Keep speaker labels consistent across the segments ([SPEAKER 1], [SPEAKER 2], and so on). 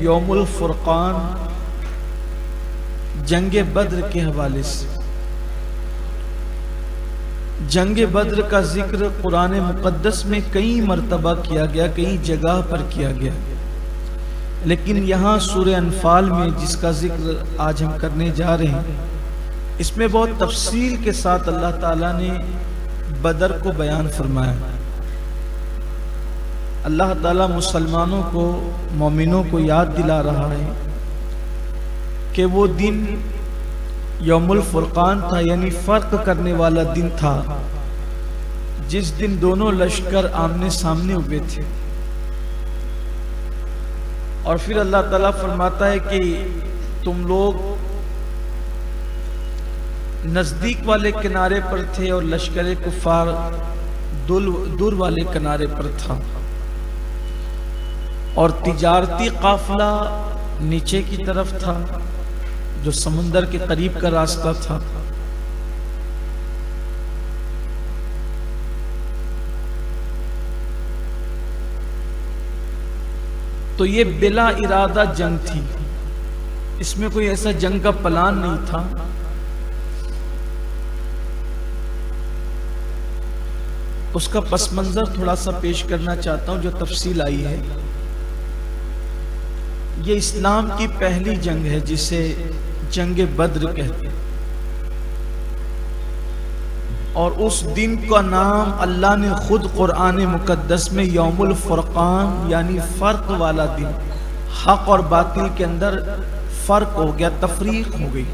[SPEAKER 1] یوم الفرقان جنگ بدر کے حوالے سے۔ جنگ بدر کا ذکر قرآن مقدس میں کئی مرتبہ کیا گیا، کئی جگہ پر کیا گیا، لیکن یہاں سورہ انفال میں جس کا ذکر آج ہم کرنے جا رہے ہیں، اس میں بہت تفصیل کے ساتھ اللہ تعالیٰ نے بدر کو بیان فرمایا۔ اللہ تعالیٰ مسلمانوں کو، مومنوں کو یاد دلا رہا ہے کہ وہ دن یوم الفرقان تھا، یعنی فرق کرنے والا دن تھا، جس دن دونوں لشکر آمنے سامنے ہوئے تھے۔ اور پھر اللہ تعالیٰ فرماتا ہے کہ تم لوگ نزدیک والے کنارے پر تھے اور لشکر کفار دور والے کنارے پر تھا، اور تجارتی قافلہ نیچے کی طرف تھا جو سمندر کے قریب کا راستہ تھا۔ تو یہ بلا ارادہ جنگ تھی، اس میں کوئی ایسا جنگ کا پلان نہیں تھا۔ اس کا پس منظر تھوڑا سا پیش کرنا چاہتا ہوں جو تفصیل آئی ہے۔ یہ اسلام کی پہلی جنگ ہے جسے جنگ بدر کہتے ہیں، اور اس دن کا نام اللہ نے خود قرآن مقدس میں یوم الفرقان یعنی فرق والا دن، حق اور باطل کے اندر فرق ہو گیا، تفریق ہو گئی۔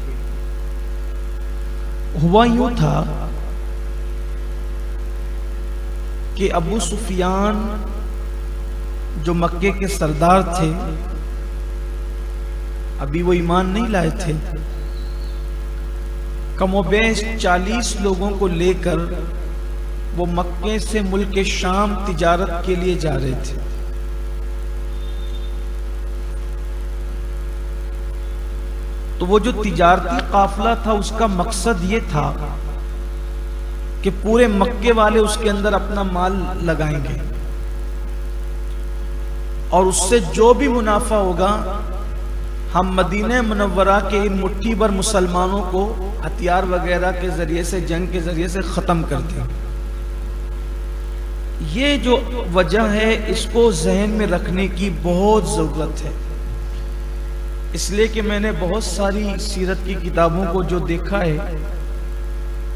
[SPEAKER 1] ہوا یوں تھا کہ ابو سفیان جو مکے کے سردار تھے، ابھی وہ ایمان نہیں لائے تھے، کم و بیش 40 لوگوں کو لے کر وہ مکے سے ملک شام تجارت کے لیے جا رہے تھے۔ تو وہ جو تجارتی قافلہ تھا اس کا مقصد یہ تھا کہ پورے مکے والے اس کے اندر اپنا مال لگائیں گے، اور اس سے جو بھی منافع ہوگا ہم مدینہ منورہ کے ان مٹھی بھر مسلمانوں کو ہتھیار وغیرہ کے ذریعے سے، جنگ کے ذریعے سے ختم کر دیں۔ یہ جو وجہ ہے اس کو ذہن میں رکھنے کی بہت ضرورت ہے، اس لیے کہ میں نے بہت ساری سیرت کی کتابوں کو جو دیکھا ہے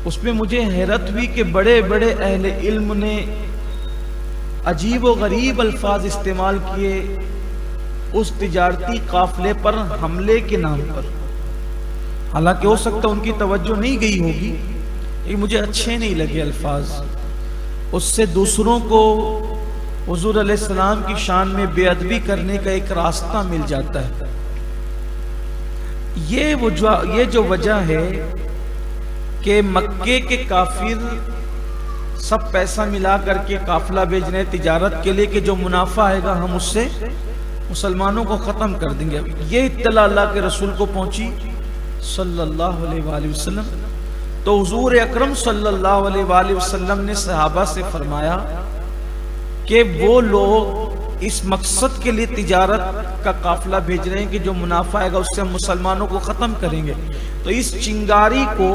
[SPEAKER 1] اس میں مجھے حیرت ہوئی کہ بڑے بڑے اہل علم نے عجیب و غریب الفاظ استعمال کیے اس تجارتی قافلے پر حملے کے نام پر۔ حالانکہ ہو سکتا ان کی توجہ نہیں گئی ہوگی، یہ مجھے اچھے نہیں لگے الفاظ، اس سے دوسروں کو حضور علیہ السلام کی شان میں بے ادبی کرنے کا ایک راستہ مل جاتا ہے۔ یہ جو وجہ ہے کہ مکے کے کافر سب پیسہ ملا کر کے قافلہ بھیج رہے ہیں تجارت کے لیے کہ جو منافع آئے گا ہم اس سے مسلمانوں کو ختم کر دیں گے۔ یہ اطلاع اللہ کے رسول کو پہنچی صلی اللہ علیہ وآلہ وسلم، تو حضور اکرم صلی اللہ علیہ وآلہ وسلم نے صحابہ سے فرمایا کہ وہ لوگ اس مقصد کے لیے تجارت کا قافلہ بھیج رہے ہیں کہ جو منافع آئے گا اس سے ہم مسلمانوں کو ختم کریں گے، تو اس چنگاری کو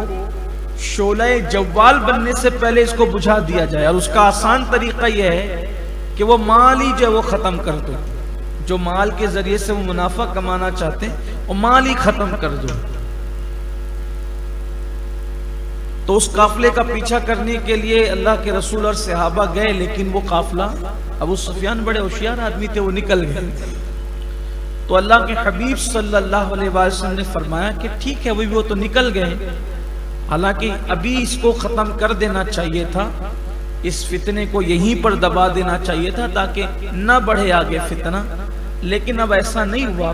[SPEAKER 1] شعلہ جوال بننے سے پہلے اس کو بجھا دیا جائے، اور اس کا آسان طریقہ یہ ہے کہ وہ مال ہی جو ہے وہ ختم کر دو، جو مال کے ذریعے سے وہ منافع کمانا چاہتے ہیں وہ مال ہی ختم کر دو۔ تو اس قافلے کا پیچھا کرنے کے لیے اللہ کے رسول اور صحابہ گئے، لیکن وہ قافلہ، ابو سفیان بڑے ہوشیار آدمی تھے، وہ نکل گئے۔ تو اللہ کے حبیب صلی اللہ علیہ وسلم نے فرمایا کہ ٹھیک ہے وہ تو نکل گئے، حالانکہ ابھی اس کو ختم کر دینا چاہیے تھا، اس فتنے کو یہیں پر دبا دینا چاہیے تھا تاکہ نہ بڑھے آگے فتنہ، لیکن اب ایسا نہیں ہوا۔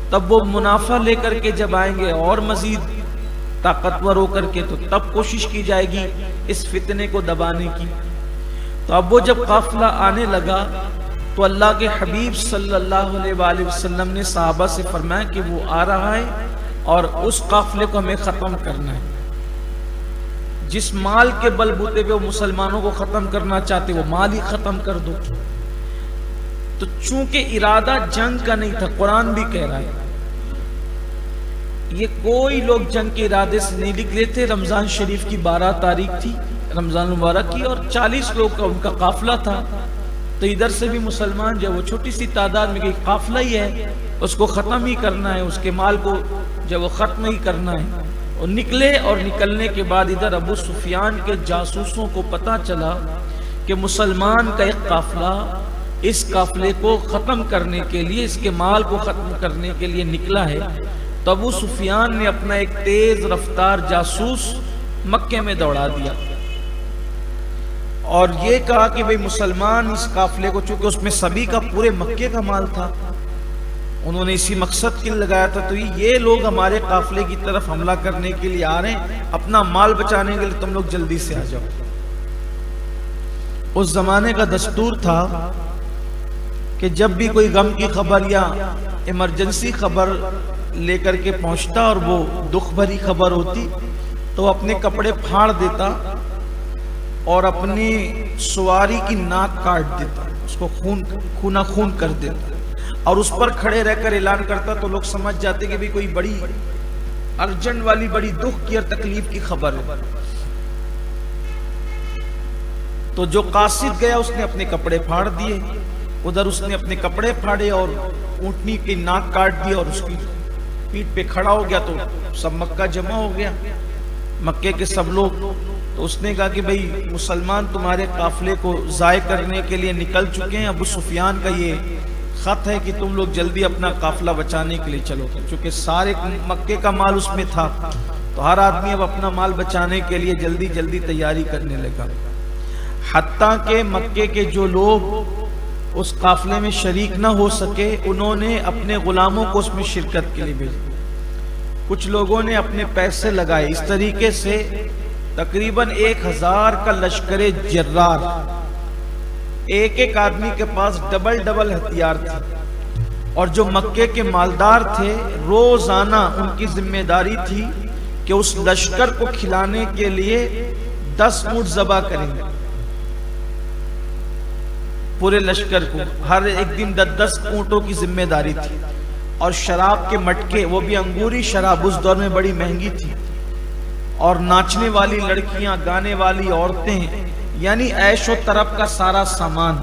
[SPEAKER 1] تب وہ منافع لے کر کے جب آئیں گے اور مزید طاقتور ہو کر کے، تو تب کوشش کی جائے گی اس فتنے کو دبانے کی۔ تو اب وہ جب قافلہ آنے لگا تو اللہ کے حبیب صلی اللہ علیہ وآلہ وسلم نے صحابہ سے فرمایا کہ وہ آ رہا ہے اور اس قافلے کو ہمیں ختم کرنا ہے۔ جس مال کے بل بوتے پہ وہ مسلمانوں کو ختم کرنا چاہتے وہ مال ہی ختم کر دو۔ تو چونکہ ارادہ جنگ کا نہیں تھا، قرآن بھی کہہ رہا ہے یہ کوئی لوگ جنگ کے ارادے سے نہیں نکلے تھے. رمضان شریف کی 12 تاریخ تھی، رمضان مبارک کی، اور 40 لوگ کا ان کا قافلہ تھا. تو ادھر سے بھی مسلمان جو وہ چھوٹی سی تعداد میں کہ قافلہ ہی ہے، اس کو ختم ہی کرنا ہے، اس کے مال کو جب وہ ختم ہی کرنا ہے. اور نکلے، اور نکلنے کے بعد ادھر ابو سفیان کے جاسوسوں کو پتا چلا کہ مسلمان کا ایک قافلہ اس قافلے کو ختم کرنے کے لیے، اس کے مال کو ختم کرنے کے لیے نکلا ہے. تو ابو سفیان نے اپنا ایک تیز رفتار جاسوس مکے میں دوڑا دیا اور یہ کہا کہ بھئی مسلمان اس قافلے کو، چونکہ اس میں سبھی کا پورے مکے کا مال تھا، انہوں نے اسی مقصد کے لیے لگایا تھا، تو یہ لوگ ہمارے قافلے کی طرف حملہ کرنے کے لیے آ رہے ہیں، اپنا مال بچانے کے لیے تم لوگ جلدی سے آ جاؤ. اس زمانے کا دستور تھا کہ جب بھی کوئی غم کی خبر یا ایمرجنسی خبر لے کر کے پہنچتا اور وہ دکھ بھری خبر ہوتی تو اپنے کپڑے پھاڑ دیتا اور اپنی سواری کی ناک کاٹ دیتا، اس کو خونا خون کر دیتا اور اس پر کھڑے رہ کر اعلان کرتا. تو لوگ سمجھ جاتے کہ بھی کوئی بڑی ارجنٹ والی، بڑی دکھ کی اور تکلیف کی خبر ہے. تو جو قاصد گیا اس نے اپنے کپڑے پھاڑ دیے، ادھر اس نے اپنے کپڑے پھاڑے اور اونٹنی کی ناک کاٹ دی اور اس کی پیٹھ پہ کھڑا ہو گیا. تو سب مکہ جمع ہو گیا، مکے کے سب لوگ. تو اس نے کہا کہ بھئی مسلمان تمہارے قافلے کو ضائع کرنے کے لیے نکل چکے ہیں، ابو سفیان کا یہ خط ہے کہ تم لوگ جلدی اپنا قافلہ بچانے کے لیے چلو. چونکہ سارے مکے کا مال اس میں تھا تو ہر آدمی اب اپنا مال بچانے کے لیے جلدی جلدی تیاری کرنے لگا. حتیٰ کہ مکے کے جو لوگ اس قافلے میں شریک نہ ہو سکے انہوں نے اپنے غلاموں کو اس میں شرکت کے لیے بھیجا. کچھ لوگوں نے اپنے پیسے لگائے. اس طریقے سے تقریباً 1000 کا لشکر جرار، ایک ایک آدمی کے پاس ڈبل ہتھیار تھے. اور جو مکے کے مالدار تھے روزانہ ان کی ذمہ داری تھی کہ اس لشکر کو کھلانے کے لیے 10 اونٹ ذبح کریں گے. پورے لشکر کو ہر ایک دن 10 اونٹوں کی ذمہ داری تھی. اور شراب کے مٹکے، وہ بھی انگوری شراب، اس دور میں بڑی مہنگی تھی. اور ناچنے والی لڑکیاں، گانے والی عورتیں، یعنی عیش و طرب کا سارا سامان.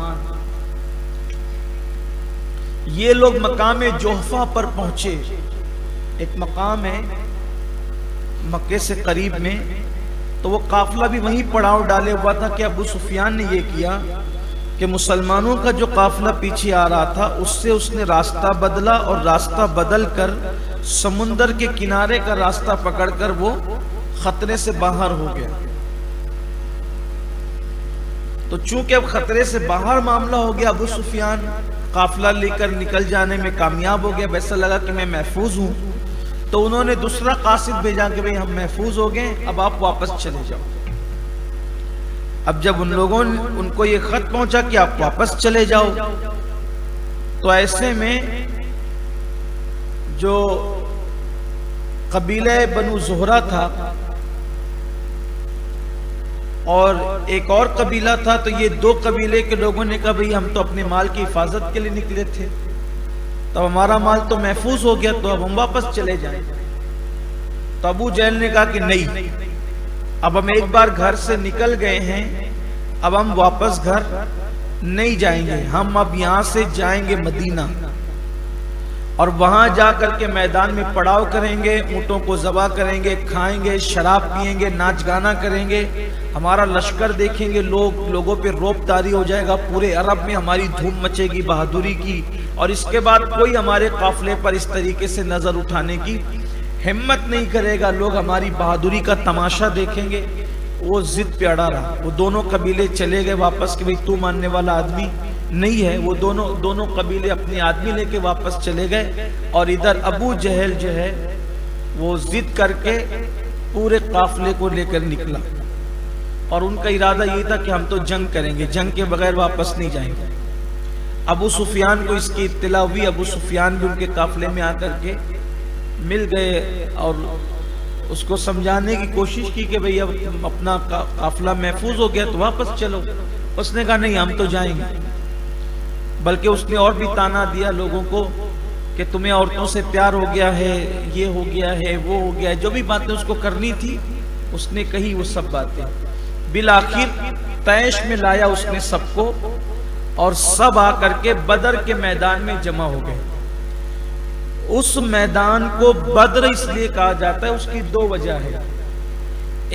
[SPEAKER 1] یہ لوگ مقام جوحفہ پر پہنچے. ایک مقام ہے مکے سے قریب میں، تو وہ قافلہ بھی وہیں پڑاؤ ڈالے ہوا تھا کہ ابو سفیان نے یہ کیا کہ مسلمانوں کا جو قافلہ پیچھے آ رہا تھا اس سے اس نے راستہ بدلا اور راستہ بدل کر سمندر کے کنارے کا راستہ پکڑ کر وہ خطرے سے باہر ہو گیا. تو چونکہ اب خطرے سے باہر معاملہ ہو گیا، ابو سفیان قافلہ لے کر نکل جانے میں کامیاب ہو گیا. ویسا لگا کہ میں محفوظ ہوں. تو انہوں نے دوسرا قاصد بھیجا کہ بھئی ہم محفوظ ہو گئے، اب آپ واپس چلے جاؤ. اب جب ان لوگوں نے ان کو یہ خط پہنچا کہ آپ واپس چلے جاؤ، تو ایسے میں جو قبیلہ بنو زہرہ تھا اور ایک اور قبیلہ تھا، تو یہ 2 قبیلے کے لوگوں نے کہا بھئی ہم تو اپنے مال کی حفاظت کے لیے نکلے تھے، تو ہمارا مال تو محفوظ ہو گیا، تو اب ہم واپس چلے جائیں. تو ابو جہل نے کہا کہ نہیں، اب ہم ایک بار گھر سے نکل گئے ہیں، اب ہم واپس گھر نہیں جائیں گے. ہم اب یہاں سے جائیں گے مدینہ اور وہاں جا کر کے میدان میں پڑاؤ کریں گے، اونٹوں کو ذبح کریں گے، کھائیں گے، شراب پئیں گے، ناچ گانا کریں گے، ہمارا لشکر دیکھیں گے، لوگوں پہ روب طاری ہو جائے گا، پورے عرب میں ہماری دھوم مچے گی بہادری کی. اور اس کے بعد کوئی ہمارے قافلے پر اس طریقے سے نظر اٹھانے کی ہمت نہیں کرے گا. لوگ ہماری بہادری کا تماشا دیکھیں گے. وہ ضد پہ اڑا رہا. وہ دونوں قبیلے چلے گئے واپس کہ بھئی تو ماننے والا آدمی نہیں ہے. وہ دونوں قبیلے اپنے آدمی لے کے واپس چلے گئے. اور ادھر ابو جہل جو ہے وہ ضد کر کے پورے قافلے کو لے کر نکلا اور ان کا ارادہ یہ تھا کہ ہم تو جنگ کریں گے، جنگ کے بغیر واپس نہیں جائیں گے. ابو سفیان کو اس کی اطلاع ہوئی. ابو سفیان بھی ان کے قافلے میں آ کر کے مل گئے اور اس کو سمجھانے کی کوشش کی کہ بھئی اب اپنا قافلہ محفوظ ہو گیا تو واپس چلو. اس نے کہا نہیں، ہم تو جائیں گے. بلکہ اس نے اور بھی تانا دیا لوگوں کو کہ تمہیں عورتوں سے پیار ہو گیا ہے، یہ ہو گیا ہے، وہ ہو گیا ہے، جو بھی باتیں اس کو کرنی تھی اس نے کہی وہ سب باتیں۔ بالآخر طیش میں لایا اس نے سب کو، اور سب آ کر کے بدر کے میدان میں جمع ہو گئے۔ اس میدان کو بدر اس لیے کہا جاتا ہے، اس کی دو وجہ ہے۔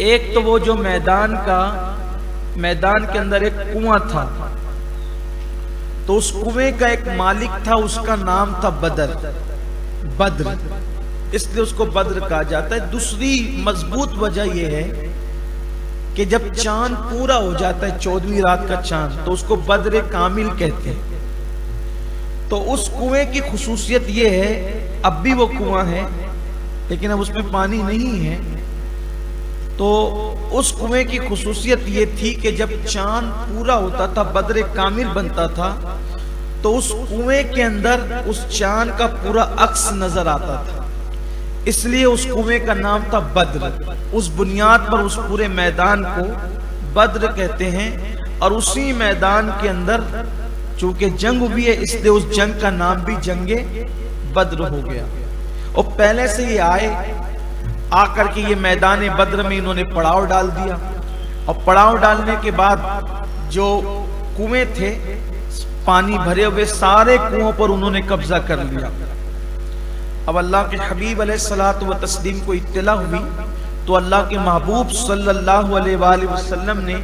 [SPEAKER 1] ایک تو وہ جو میدان کے اندر ایک کنواں تھا، تو اس کنویں کا ایک مالک تھا، اس کا نام تھا بدر، اس لیے اس کو بدر کہا جاتا ہے۔ دوسری مضبوط وجہ یہ ہے کہ جب چاند پورا ہو جاتا ہے 14ویں رات کا چاند، تو اس کو بدر کامل کہتے ہیں۔ تو اس کنویں کی خصوصیت یہ ہے، اب بھی وہ کنواں ہے لیکن اب اس میں پانی نہیں ہے، تو اس کنویں کی خصوصیت یہ تھی کہ جب چاند پورا ہوتا تھا، بدر کامل بنتا تھا، تو اس کنویں کے اندر اس چاند کا پورا عکس نظر آتا تھا، اس لیے اس کنویں کا نام تھا بدر۔ اس بنیاد پر اس پورے میدان کو بدر کہتے ہیں، اور اسی میدان کے اندر چونکہ جنگ ہوئی ہے اس لیے اس جنگ کا نام بھی جنگ بدر ہو گیا۔ اور پہلے سے یہ آ کر کے یہ میدان بدر میں انہوں نے پڑاؤ ڈال دیا، اور پڑاؤ ڈالنے کے بعد جو کنویں تھے پانی بھرے ہوئے سارے کنووں پر انہوں نے قبضہ کر لیا۔ اب اللہ کے حبیب علیہ الصلوۃ والتسلیم کو اطلاع ہوئی تو اللہ کے محبوب صلی اللہ علیہ وآلہ وسلم نے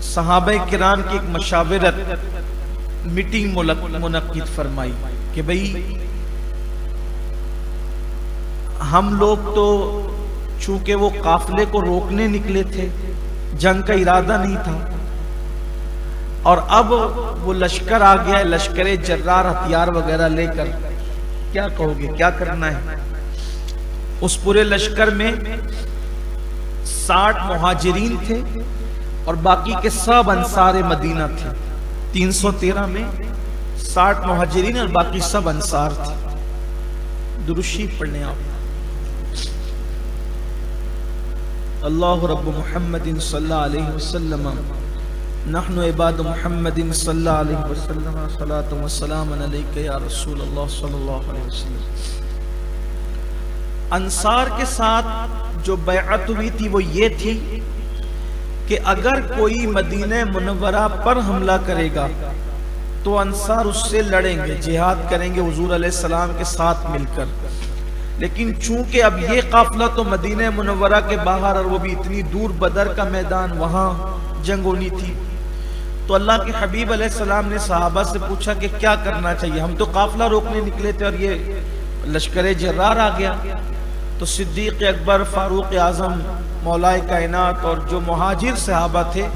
[SPEAKER 1] صحابہ کرام کی ایک مشاورت میٹنگ منعقد فرمائی کہ بھئی ہم لوگ تو چونکہ وہ قافلے کو روکنے نکلے تھے، جنگ کا ارادہ نہیں تھا، اور اب وہ لشکر آ گیا ہے، لشکر جرار ہتھیار وغیرہ لے کر، کیا کہو گے، کیا کرنا ہے؟ اس پورے لشکر میں 60 مہاجرین تھے اور باقی کے سب انصار مدینہ تھے۔ 313 میں 60 مہاجرین اور باقی سب انصار تھے۔ درود شریف پڑھنے آپ۔ اللہ رب محمد صلی اللہ علیہ وسلم، نحن عباد محمد صلی اللہ علیہ وسلم، صلاۃ و سلام علیک یا رسول اللہ صلی اللہ علیہ وسلم۔ انصار کے ساتھ جو بیعت ہوئی تھی وہ یہ تھی کہ اگر کوئی مدینہ منورہ پر حملہ کرے گا تو انصار اس سے لڑیں گے، جہاد کریں گے حضور علیہ السلام کے ساتھ مل کر۔ لیکن چونکہ اب یہ قافلہ تو مدینہ منورہ کے باہر، اور وہ بھی اتنی دور، بدر کا میدان، وہاں جنگ ہونی تھی، تو اللہ کے حبیب علیہ السلام نے صحابہ سے پوچھا کہ کیا کرنا چاہیے، ہم تو قافلہ روکنے نکلے تھے اور یہ لشکر جرار آ گیا۔ تو صدیق اکبر، فاروق اعظم، مولائے کائنات اور جو مہاجر صحابہ تھے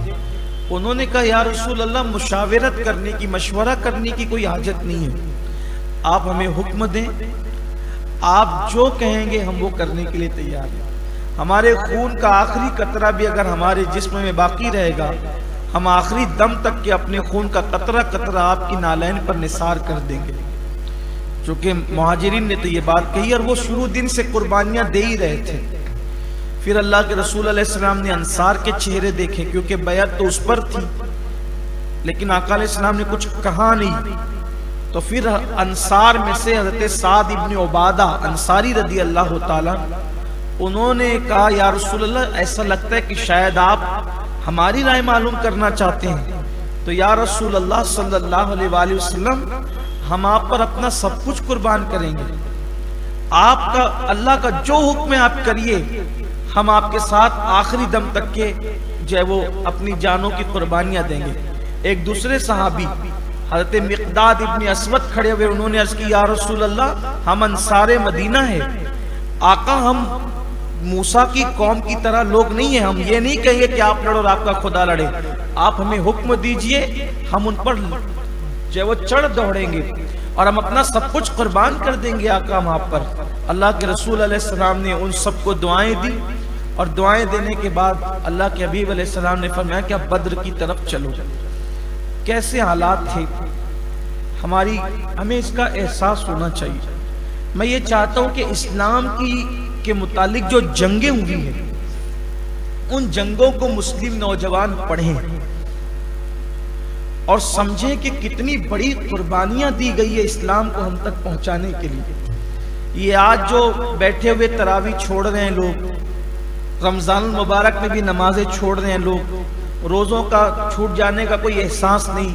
[SPEAKER 1] انہوں نے کہا یا رسول اللہ مشاورت کرنے کی، مشورہ کرنے کی کوئی حاجت نہیں ہے، آپ ہمیں حکم دیں، آپ جو کہیں گے ہم وہ کرنے کے لیے تیار ہیں۔ ہمارے خون کا آخری قطرہ بھی اگر ہمارے جسم میں باقی رہے گا، ہم آخری دم تک کے اپنے خون کا قطرہ قطرہ آپ کی نالین پر نثار کر دیں گے۔ چونکہ مہاجرین نے تو یہ بات کہی اور وہ شروع دن سے قربانیاں دے ہی رہے تھے۔ پھر اللہ کے رسول علیہ السلام نے انصار کے چہرے دیکھے، کیونکہ بیعت تو اس پر تھی لیکن آقا علیہ السلام نے کچھ کہا نہیں، تو پھر انصار میں سے حضرت سعد ابن عبادہ انصاری رضی اللہ تعالیٰ، انہوں نے کہا یا رسول اللہ ایسا لگتا ہے کہ شاید آپ ہماری رائے معلوم کرنا چاہتے ہیں، تو یا رسول اللہ صلی اللہ علیہ وآلہ وسلم ہم آپ پر اپنا سب کچھ قربان کریں گے، آپ کا اللہ کا جو حکم ہے آپ کریے، ہم آپ کے ساتھ آخری دم تک کے جو ہے وہ اپنی جانوں کی قربانیاں دیں گے۔ ایک دوسرے صحابی حضرت مقداد ابن اسود کھڑے ہوئے، انہوں نے عرض کی یا رسول اللہ ہم انصار مدینہ ہیں، آقا ہم موسیٰ کی قوم کی طرح لوگ نہیں ہیں، ہم یہ نہیں کہیں گے کہ آپ لڑو اور آپ کا خدا لڑے، آپ ہمیں حکم دیجئے، ہم ان پر جو ہے وہ چڑھ دوڑیں گے اور ہم اپنا سب کچھ قربان کر دیں گے آقا ہم آپ پر۔ اللہ کے رسول علیہ السلام نے ان سب کو دعائیں دی، اور دعائیں دینے کے بعد اللہ کے حبیب علیہ السلام نے فرمایا کہ آپ بدر کی طرف چلو۔ کیسے حالات تھے ہمیں اس کا احساس ہونا چاہیے۔ میں یہ چاہتا ہوں کہ اسلام کے متعلق جو جنگیں ہوئی ہیں ان جنگوں کو مسلم نوجوان پڑھیں، اور سمجھیں کہ کتنی بڑی قربانیاں دی گئی ہے اسلام کو ہم تک پہنچانے کے لیے۔ یہ آج جو بیٹھے ہوئے تراویح چھوڑ رہے ہیں لوگ، رمضان المبارک میں بھی نمازیں چھوڑ رہے ہیں لوگ، روزوں کا چھوٹ جانے کا کوئی احساس نہیں،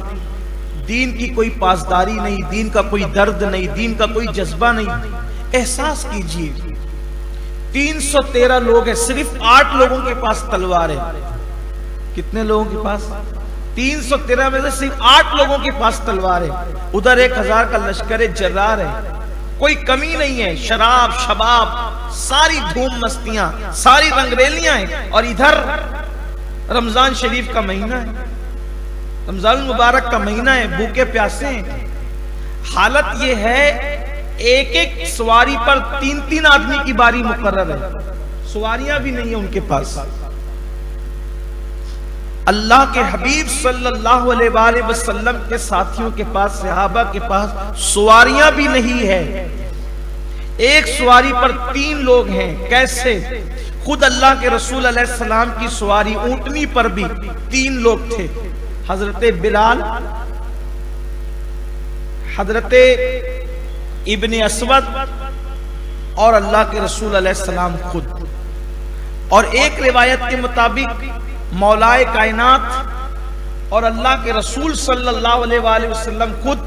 [SPEAKER 1] دین کی کوئی پاسداری نہیں، دین کا کوئی درد نہیں، دین کا کوئی جذبہ نہیں۔ احساس کیجئے 313 لوگ ہیں، صرف 8 لوگوں کے پاس تلوار ہے۔ کتنے لوگوں کے پاس؟ 313 میں سے صرف 8 لوگوں کے پاس تلوار ہے۔ ادھر 1000 کا لشکر جرار ہے، کوئی کمی نہیں ہے، شراب شباب ساری دھوم مستیاں ساری رنگریلیاں ہیں، اور ادھر رمضان شریف کا مہینہ ہے، رمضان المبارک کا مہینہ ہے، بھوکے پیاسے ہیں۔ حالت یہ ہے ایک ایک سواری پر 3 آدمی کی باری مقرر ہے، سواریاں بھی نہیں ہیں ان کے پاس۔ اللہ کے حبیب صلی اللہ علیہ وآلہ وسلم کے ساتھیوں کے پاس، صحابہ کے پاس سواریاں بھی نہیں ہے، ایک سواری پر 3 لوگ ہیں۔ کیسے؟ خود اللہ کے رسول علیہ السلام کی سواری اونٹنی پر بھی 3 لوگ تھے، حضرت بلال، حضرت ابن اسود اور اللہ کے رسول علیہ السلام خود۔ اور ایک روایت کے مطابق مولائے کائنات اور اللہ کے رسول صلی اللہ علیہ وآلہ وسلم خود،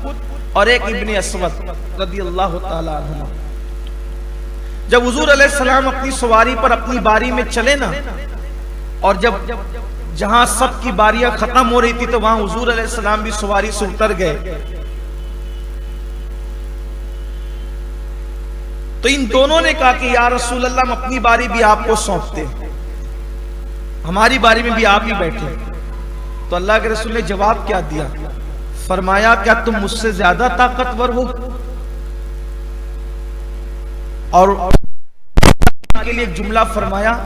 [SPEAKER 1] اور ایک ابن اسود رضی اللہ تعالیٰ عنہ۔ جب حضور علیہ السلام اپنی سواری پر اپنی باری میں چلے نا، اور جب جہاں سب کی باریاں ختم ہو رہی تھی تو وہاں حضور علیہ السلام بھی سواری سے اتر گئے، تو ان دونوں نے کہا کہ یا رسول اللہ ہم اپنی باری بھی آپ کو سونپتے، ہماری باری میں بھی آپ ہی بیٹھے۔ تو اللہ کے رسول نے جواب کیا دیا؟ فرمایا کیا تم مجھ سے زیادہ طاقتور ہو؟ اور کے لیے ایک جملہ فرمایا،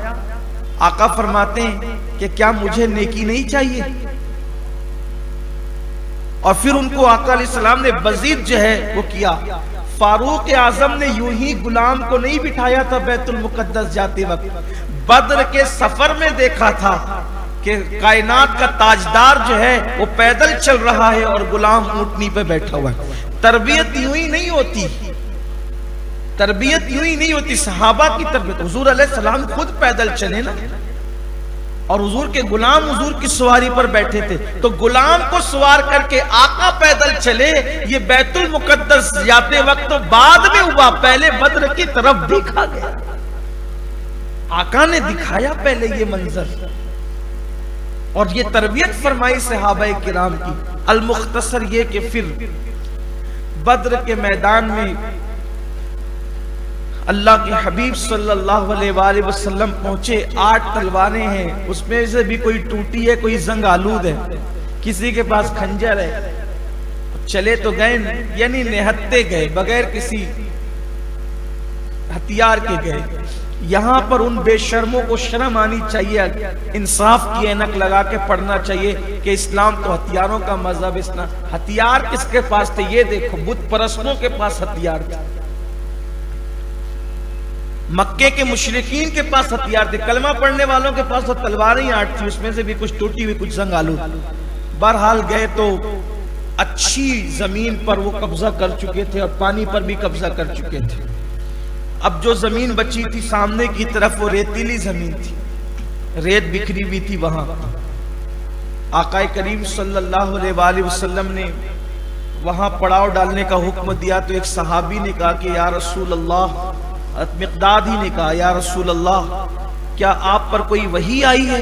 [SPEAKER 1] آقا فرماتے ہیں کہ کیا مجھے نیکی نہیں چاہیے؟ اور پھر ان کو آقا علیہ السلام نے مزید جو ہے وہ کیا۔ فاروق اعظم نے یوں ہی غلام کو نہیں بٹھایا تھا بیت المقدس جاتے وقت، بدر کے سفر میں دیکھا تھا کہ کائنات کا تاجدار جو ہے وہ پیدل چل رہا ہے اور غلام اونٹنی پہ بیٹھا ہوا ہے۔ تربیت یوں ہی نہیں ہوتی، تربیت یوں ہی نہیں ہوتی، صحابہ کی تربیت۔ حضور علیہ السلام خود پیدل چلے نا، اور حضور کے غلام حضور کی سواری پر بیٹھے تھے، تو غلام کو سوار کر کے آقا پیدل چلے۔ یہ بیت المقدس جاتے وقت تو بعد میں ہوا، پہلے بدر کی طرف دیکھا گیا، آقا نے دکھایا پہلے یہ منظر، اور یہ تربیت فرمائی صحابہ کرام کی۔ المختصر یہ کہ پھر بدر کے میدان میں اللہ کے حبیب صلی اللہ علیہ وآلہ وسلم پہنچے، 8 تلواریں ہیں، اس میں سے بھی کوئی ٹوٹی ہے، کوئی زنگ آلود ہے، کسی کے پاس خنجر ہے۔ چلے تو گئے، یعنی نہتے گئے، بغیر کسی ہتھیار کے گئے۔ یہاں پر ان بے شرموں کو شرم آنی چاہیے، انصاف کی اینک لگا کے پڑھنا چاہیے کہ اسلام تو ہتھیاروں کا مذہب، اسلام ہتھیار کس کے پاس تھے؟ یہ دیکھو، بت پرستوں کے پاس ہتھیار تھے، مکے کے مشرکین کے پاس ہتھیار تھے، کلمہ پڑھنے والوں کے پاس تو تلواریں 8 تھی، اس میں سے بھی کچھ ٹوٹی ہوئی، کچھ زنگ آلود۔ بہرحال گئے تو اچھی زمین پر وہ قبضہ کر چکے تھے، اور پانی پر بھی قبضہ کر چکے تھے۔ اب جو زمین بچی تھی سامنے کی طرف وہ ریتیلی زمین تھی، ریت بکھری ہوئی تھی وہاں۔ آقا کریم صلی اللہ علیہ وآلہ وسلم نے وہاں پڑاؤ ڈالنے کا حکم دیا، تو ایک صحابی نے کہا کہ یا رسول اللہ، مقداد ہی نے کہا یا رسول اللہ کیا آپ پر کوئی وحی آئی ہے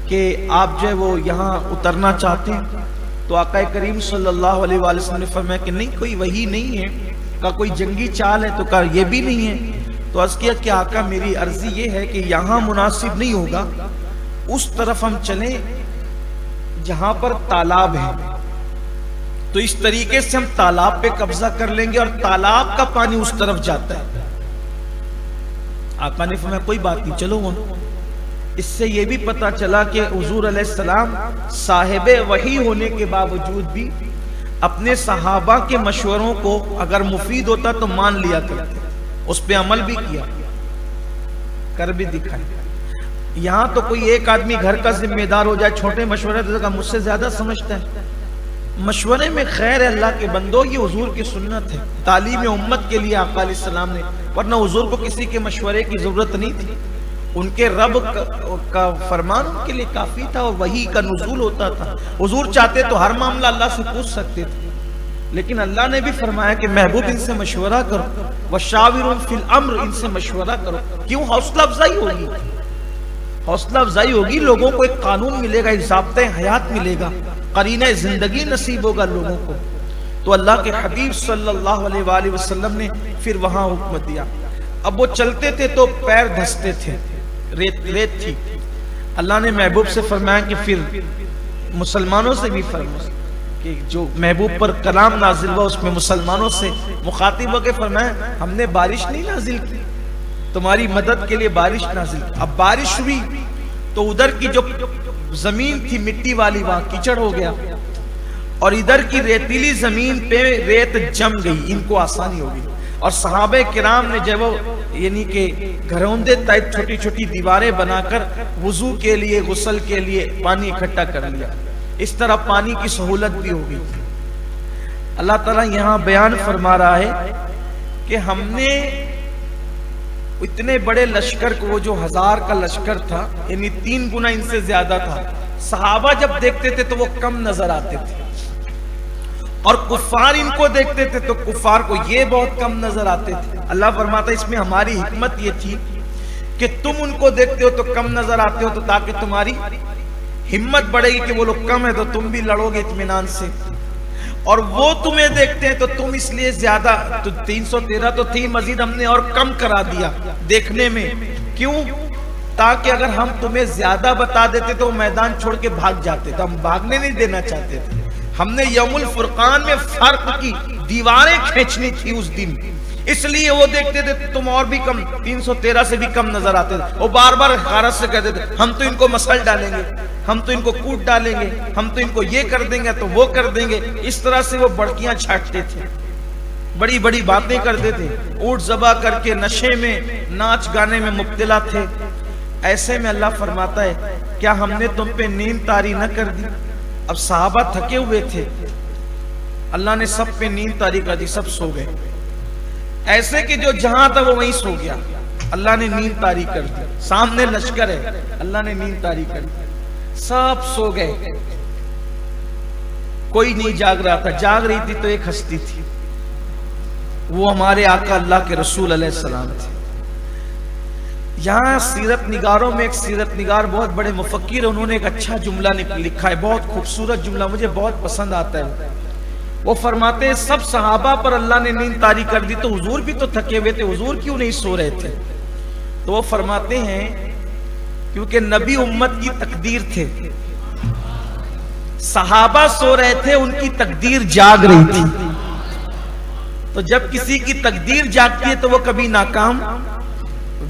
[SPEAKER 1] کہ آپ جو ہے وہ یہاں اترنا چاہتے ہیں؟ تو آقا کریم صلی اللہ علیہ وآلہ وسلم نے فرمایا کہ نہیں، کوئی وحی نہیں ہے۔ کہا کوئی جنگی چال ہے؟ تو کہا یہ بھی نہیں ہے۔ تو عرض کیا کہ آقا میری عرضی یہ ہے کہ یہاں مناسب نہیں ہوگا، اس طرف ہم چلیں جہاں پر تالاب ہے، تو اس طریقے سے ہم تالاب پہ قبضہ کر لیں گے، اور تالاب کا پانی اس طرف جاتا ہے۔ آقا نے فرمایا کوئی بات نہیں، چلو وہاں۔ اس سے یہ بھی پتا چلا کہ حضور علیہ السلام صاحب وحی ہونے کے باوجود بھی اپنے صحابہ کے مشوروں کو اگر مفید ہوتا تو مان لیا کرتے، اس پہ عمل بھی کیا، کر بھی دکھائے۔ یہاں تو کوئی ایک آدمی گھر کا ذمہ دار ہو جائے، چھوٹے مشورے تو مجھ سے زیادہ سمجھتا ہے، مشورے میں خیر ہے اللہ کے بندو، یہ حضور کی سنت ہے، تعلیم امت کے لیے آقا علیہ السلام نے، ورنہ حضور کو کسی کے مشورے کی ضرورت نہیں تھی، ان کے رب کا فرمان ان کے لیے کافی تھا اور وحی کا نزول ہوتا تھا۔ حضور چاہتے تو ہر معاملہ اللہ سے پوچھ سکتے تھے، لیکن اللہ نے بھی فرمایا کہ محبوب ان سے مشورہ کرو، وشاورہم فی الامر، ان سے مشورہ کرو۔ کیوں؟ حوصلہ افزائی ہوگی، حوصلہ افزائی ہوگی، لوگوں کو ایک قانون ملے گا، ایک ضابطۂ حیات ملے گا، قرینہ زندگی نصیب ہوگا لوگوں کو۔ تو اللہ کے حبیب صلی اللہ علیہ وآلہ وسلم نے پھر وہاں حکم دیا۔ اب وہ چلتے تھے تو پیر دھستے تھے، ریت تھی۔ اللہ نے محبوب سے فرمایا کہ پھر مسلمانوں سے بھی فرمایا کہ جو محبوب پر کلام نازل ہوا اس میں مسلمانوں سے مخاطب ہو کے فرمایا ہم نے بارش نہیں نازل کی، تمہاری مدد کے لیے بارش نازل کی۔ اب بارش ہوئی تو ادھر کی جو زمین تھی مٹی والی وہاں کیچڑ ہو گیا، اور ادھر کی ریتیلی زمین پہ ریت جم گئی، ان کو آسانی ہو گئی۔ اور صحابہ کرام نے جب وہ یعنی کہ گھروندے ٹائپ چھوٹی چھوٹی دیواریں بنا کر وضو کے لیے غسل کے لیے پانی اکٹھا کر لیا، اس طرح پانی کی سہولت بھی ہو گئی۔ اللہ تعالیٰ یہاں بیان فرما رہا ہے کہ ہم نے اتنے بڑے لشکر کو، وہ جو 1000 کا لشکر تھا یعنی 3 گنا ان سے زیادہ تھا، صحابہ جب دیکھتے تھے تو وہ کم نظر آتے تھے، اور کفار ان کو دیکھتے تھے تو کفار کو یہ بہت کم نظر آتے تھے۔ اللہ فرماتا ہے اس میں ہماری حکمت یہ تھی کہ تم ان کو دیکھتے ہو تو کم نظر آتے ہو، تو تاکہ تمہاری ہمت بڑھے گی کہ وہ لوگ کم ہے تو تم بھی لڑو گے اطمینان سے، اور وہ تمہیں دیکھتے ہیں تو تم اس لیے زیادہ، تو 313 تو تھی، مزید ہم نے اور کم کرا دیا دیکھنے میں۔ کیوں؟ تاکہ اگر ہم تمہیں زیادہ بتا دیتے تو میدان چھوڑ کے بھاگ جاتے، تو ہم بھاگنے نہیں دینا چاہتے تھے۔ ہم نے یوم الفرقان میں فرق کی دیواریں کھینچنی تھی اس دن، اس لیے وہ دیکھتے تھے تم اور بھی کم، 313 سے بھی کم نظر آتے تھے۔ وہ بار بار حقارت سے کہتے تھے ہم تو ان کو مسل ڈالیں گے، ہم تو ان کو کوٹ ڈالیں گے، ہم تو ان کو یہ کر دیں گے تو وہ کر دیں گے۔ اس طرح سے وہ بڑکیاں چھاٹتے تھے، بڑی بڑی باتیں کرتے تھے، اونٹ ذبح کر کے نشے میں ناچ گانے میں مبتلا تھے۔ ایسے میں اللہ فرماتا ہے کیا ہم نے تم پہ نیند طاری نہ کر دی؟ اب صحابہ تھکے ہوئے تھے، اللہ نے سب پہ نیند طاری کر دی، سب سو گئے، ایسے کہ جو جہاں تھا وہ وہیں سو گیا، اللہ نے نیند طاری کر دی۔ سامنے لشکر ہے، اللہ نے نیند طاری کر دی، سب سو گئے، کوئی نہیں جاگ رہا تھا۔ جاگ رہی تھی تو ایک ہستی تھی، وہ ہمارے آقا اللہ کے رسول علیہ السلام تھے۔ یہاں سیرت نگاروں میں ایک سیرت نگار بہت بڑے مفکر، انہوں نے ایک اچھا جملہ لکھا ہے، بہت خوبصورت جملہ، مجھے بہت پسند آتا ہے۔ وہ فرماتے ہیں سب صحابہ پر اللہ نے نیند طاری کر دی تو حضور بھی تو تھکے ہوئے تھے، حضور کیوں نہیں سو رہے تھے؟ تو وہ فرماتے ہیں کیونکہ نبی امت کی تقدیر تھے، صحابہ سو رہے تھے، ان کی تقدیر جاگ رہی تھی۔ تو جب کسی کی تقدیر جاگتی ہے تو وہ کبھی ناکام،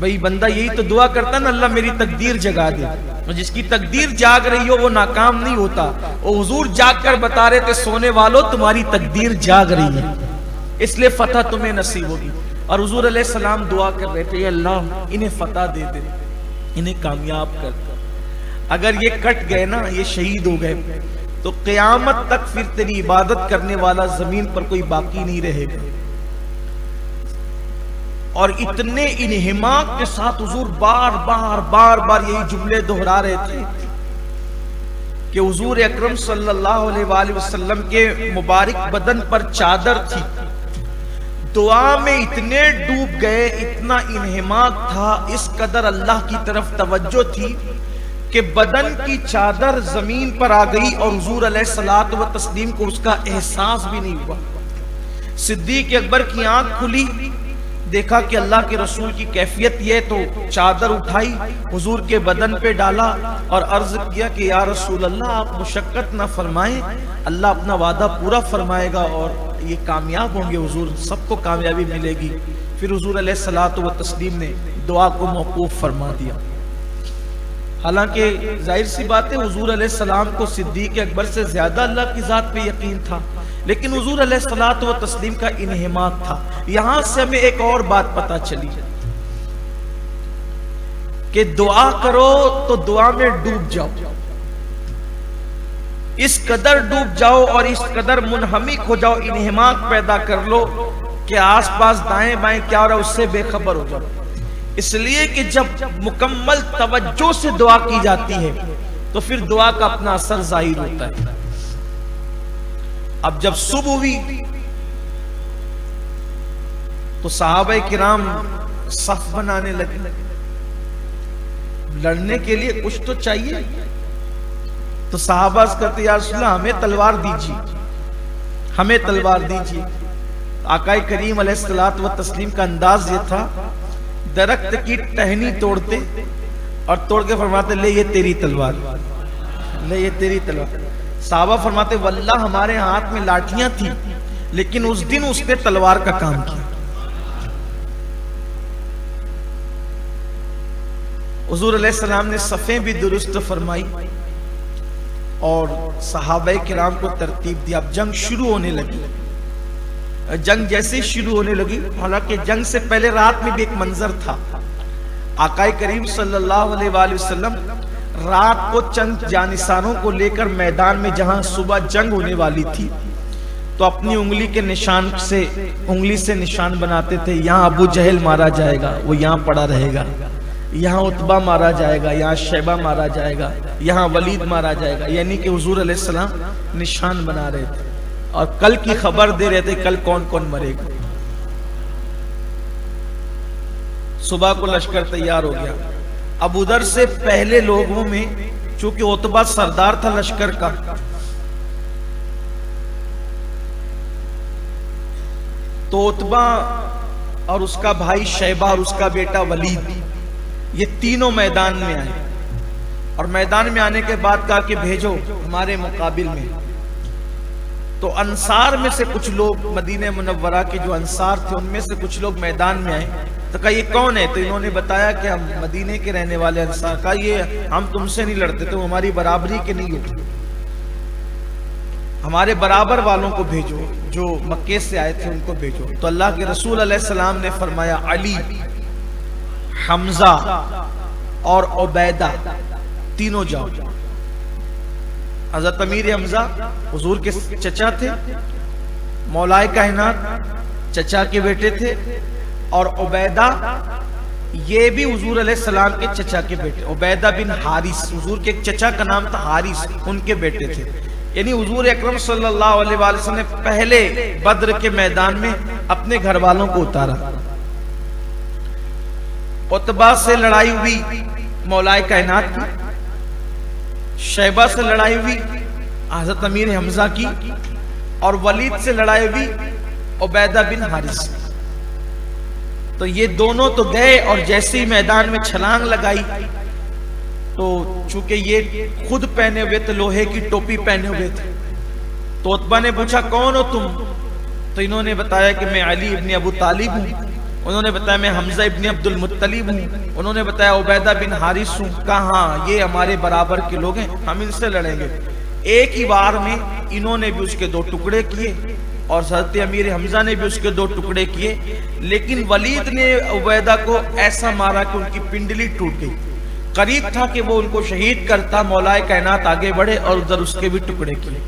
[SPEAKER 1] بھئی بندہ یہی تو دعا کرتا نا اللہ میری تقدیر جگا دے، جس کی تقدیر جاگ رہی ہو وہ ناکام نہیں ہوتا۔ وہ حضور جاگ کر بتا رہے تھے سونے والوں تمہاری تقدیر جاگ رہی ہے، اس لیے فتح تمہیں نصیب ہوگی۔ اور حضور علیہ السلام دعا کر رہے تھے اللہ انہیں فتح دے دے، انہیں کامیاب کر دے، اگر یہ کٹ گئے نا، یہ شہید ہو گئے تو قیامت تک پھر تیری عبادت کرنے والا زمین پر کوئی باقی نہیں رہے گا۔ اور اتنے انہماک کے ساتھ حضور بار بار یہی جملے دہرا رہے تھے کہ حضور اکرم صلی اللہ علیہ وآلہ وسلم کے مبارک بدن پر چادر تھی، دعا میں اتنے ڈوب گئے، اتنا انہماک تھا، اس قدر اللہ کی طرف توجہ تھی کہ بدن کی چادر زمین پر آ گئی اور حضور علیہ الصلوۃ والتسلیم کو اس کا احساس بھی نہیں ہوا۔ صدیق اکبر کی آنکھ کھلی، دیکھا کہ اللہ کے رسول کی کیفیت یہ، تو چادر اٹھائی حضور کے بدن پہ ڈالا اور عرض کیا کہ یا رسول اللہ آپ مشقت نہ فرمائیں، اللہ اپنا وعدہ پورا فرمائے گا اور یہ کامیاب ہوں گے، حضور سب کو کامیابی ملے گی۔ پھر حضور علیہ الصلوۃ والتسلیم نے دعا کو موقوف فرما دیا۔ حالانکہ ظاہر سی بات ہے حضور علیہ السلام کو صدیق اکبر سے زیادہ اللہ کی ذات پہ یقین تھا، لیکن حضور علیہ الصلوۃ والتسلیم کا انہماک تھا۔ یہاں سے ہمیں ایک اور بات پتہ چلی کہ دعا کرو تو دعا میں ڈوب جاؤ، اس قدر ڈوب جاؤ اور اس قدر منہمک ہو جاؤ، انہماک پیدا کر لو کہ آس پاس دائیں بائیں کیا ہو رہا ہے اس سے بے خبر ہو جاؤ۔ اس لیے کہ جب مکمل توجہ سے دعا کی جاتی ہے تو پھر دعا کا اپنا اثر ظاہر ہوتا ہے۔ اب جب صبح ہوئی تو صحابہ کرام صف بنانے لگے، لڑنے کے لیے کچھ تو چاہیے، تو صحابہ کہتے یا رسول اللہ ہمیں تلوار دیجیے، ہمیں تلوار دیجیے۔ آقا کریم علیہ الصلوۃ والتسلیم کا انداز یہ تھا، درخت کی ٹہنی توڑتے اور توڑ کے فرماتے لے یہ تیری تلوار، لے یہ تیری تلوار۔ صحابہ فرماتے واللہ ہمارے ہاتھ میں لاٹھیاں تھیں لیکن اس دن اس نے تلوار کا کام کیا۔ حضور علیہ السلام نے صفیں بھی درست فرمائی اور صحابہ کرام کو ترتیب دی۔ اب جنگ شروع ہونے لگی۔ جنگ جیسے شروع ہونے لگی، حالانکہ جنگ سے پہلے رات میں بھی ایک منظر تھا۔ آقا کریم صلی اللہ علیہ وآلہ وسلم رات کو چند جانثاروں کو لے کر میدان میں جہاں صبح جنگ ہونے والی تھی تو اپنی انگلی کے نشان سے انگلی سے نشان بناتے تھے، یہاں ابو جہل مارا جائے گا وہ یہاں پڑا رہے گا، یہاں عتبہ مارا جائے گا، یہاں شیبہ مارا جائے گا، یہاں ولید مارا جائے گا، یعنی کہ حضور علیہ السلام نشان بنا رہے تھے اور کل کی خبر دے رہے تھے کل کون کون مرے گا۔ صبح کو لشکر تیار ہو گیا۔ اب ادھر سے پہلے لوگوں میں چونکہ عتبہ سردار تھا لشکر کا، تو عتبہ اور اس کا بھائی شیبہ اور اس کا بیٹا ولید یہ تینوں میدان میں آئے، اور میدان میں آنے کے بعد کہا کہ بھیجو ہمارے مقابل میں۔ تو انصار میں سے کچھ لوگ، مدینہ منورہ کے جو انصار تھے ان میں سے کچھ لوگ میدان میں آئے، تو کہا یہ کون ہے؟ تو انہوں نے بتایا کہ ہم مدینے کے رہنے والے انصار۔ کہا یہ ہم تم سے نہیں لڑتے، تم ہماری برابری کے نہیں ہو، ہمارے برابر والوں کو بھیجو، جو مکے سے آئے تھے ان کو بھیجو۔ تو اللہ کے رسول علیہ السلام نے فرمایا علی، حمزہ اور عبیدہ تینوں جاؤ۔ حضرت امیر حمزہ حضور کے چچا تھے، مولائے کائنات چچا کے بیٹے تھے، اور عبیدہ یہ بھی حضور علیہ السلام کے چچا کے بیٹے، عبیدہ بن حارث، حضور کے ایک چچا کا نام تھا حارث، ان کے بیٹے تھے۔ یعنی حضور اکرم صلی اللہ علیہ وآلہ وسلم نے پہلے بدر کے میدان میں اپنے گھر والوں کو اتارا۔ عتبہ سے لڑائی ہوئی مولائے کائنات کی، شیبہ سے لڑائی ہوئی حضرت امیر حمزہ کی، اور ولید سے لڑائی ہوئی عبیدہ بن حارث۔ تو یہ دونوں تو گئے اور جیسے ہی میدان میں چھلانگ لگائی تو چونکہ یہ خود پہنے ہوئے تھے، لوہے کی ٹوپی پہنے ہوئے تھے، تو عتبہ نے پوچھا کون ہو تم؟ تو انہوں نے بتایا کہ میں علی ابن ابو طالب ہوں، انہوں نے بتایا میں حمزہ ابن عبد المطلب ہوں، انہوں نے بتایا عبیدہ بن حارث ہوں۔ کہا ہاں یہ ہمارے برابر کے لوگ ہیں، ہم ان سے لڑیں گے۔ ایک ہی بار میں انہوں نے بھی اس کے دو ٹکڑے کیے اور حضرت امیر حمزہ نے بھی اس کے دو ٹکڑے کیے، لیکن ولید نے عبیدہ کو ایسا مارا کہ ان کی پنڈلی ٹوٹ گئی۔ قریب تھا کہ وہ ان کو شہید کرتا، مولائے کائنات آگے بڑھے اور ادھر اس کے بھی ٹکڑے کیے،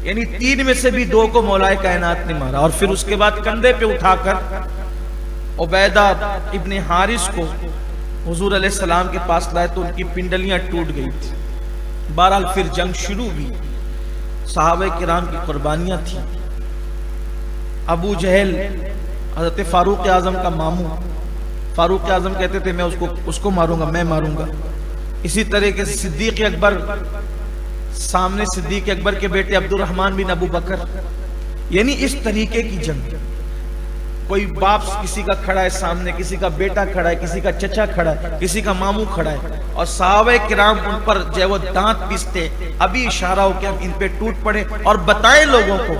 [SPEAKER 1] یعنی تین میں سے بھی دو کو مولائے کائنات نے مارا۔ اور پھر اس کے بعد کندھے پہ اٹھا کر عبیدہ ابن حارث کو حضور علیہ السلام کے پاس لائے تو ان کی پنڈلیاں ٹوٹ گئی تھی۔ بہرحال پھر جنگ شروع ہوئی، صحابہ کرام کی قربانیاں تھیں۔ ابو جہل حضرت فاروق اعظم کا ماموں، فاروق اعظم کہتے تھے میں اس کو ماروں گا، میں ماروں گا۔ اسی طرح کے صدیق اکبر، سامنے صدیق اکبر کے بیٹے عبد الرحمن بن ابو بکر، یعنی اس طریقے کی جنگ۔ کوئی باپ کسی کا کھڑا ہے سامنے، کسی کا بیٹا کھڑا ہے، کسی کا چچا کھڑا ہے، کسی کا ماموں کھڑا ہے، اور صحابہ کرام ان پر جو وہ دانت پیستے، ابھی اشارہ ہو کہ ہم ان پہ ٹوٹ پڑے اور بتائیں لوگوں کو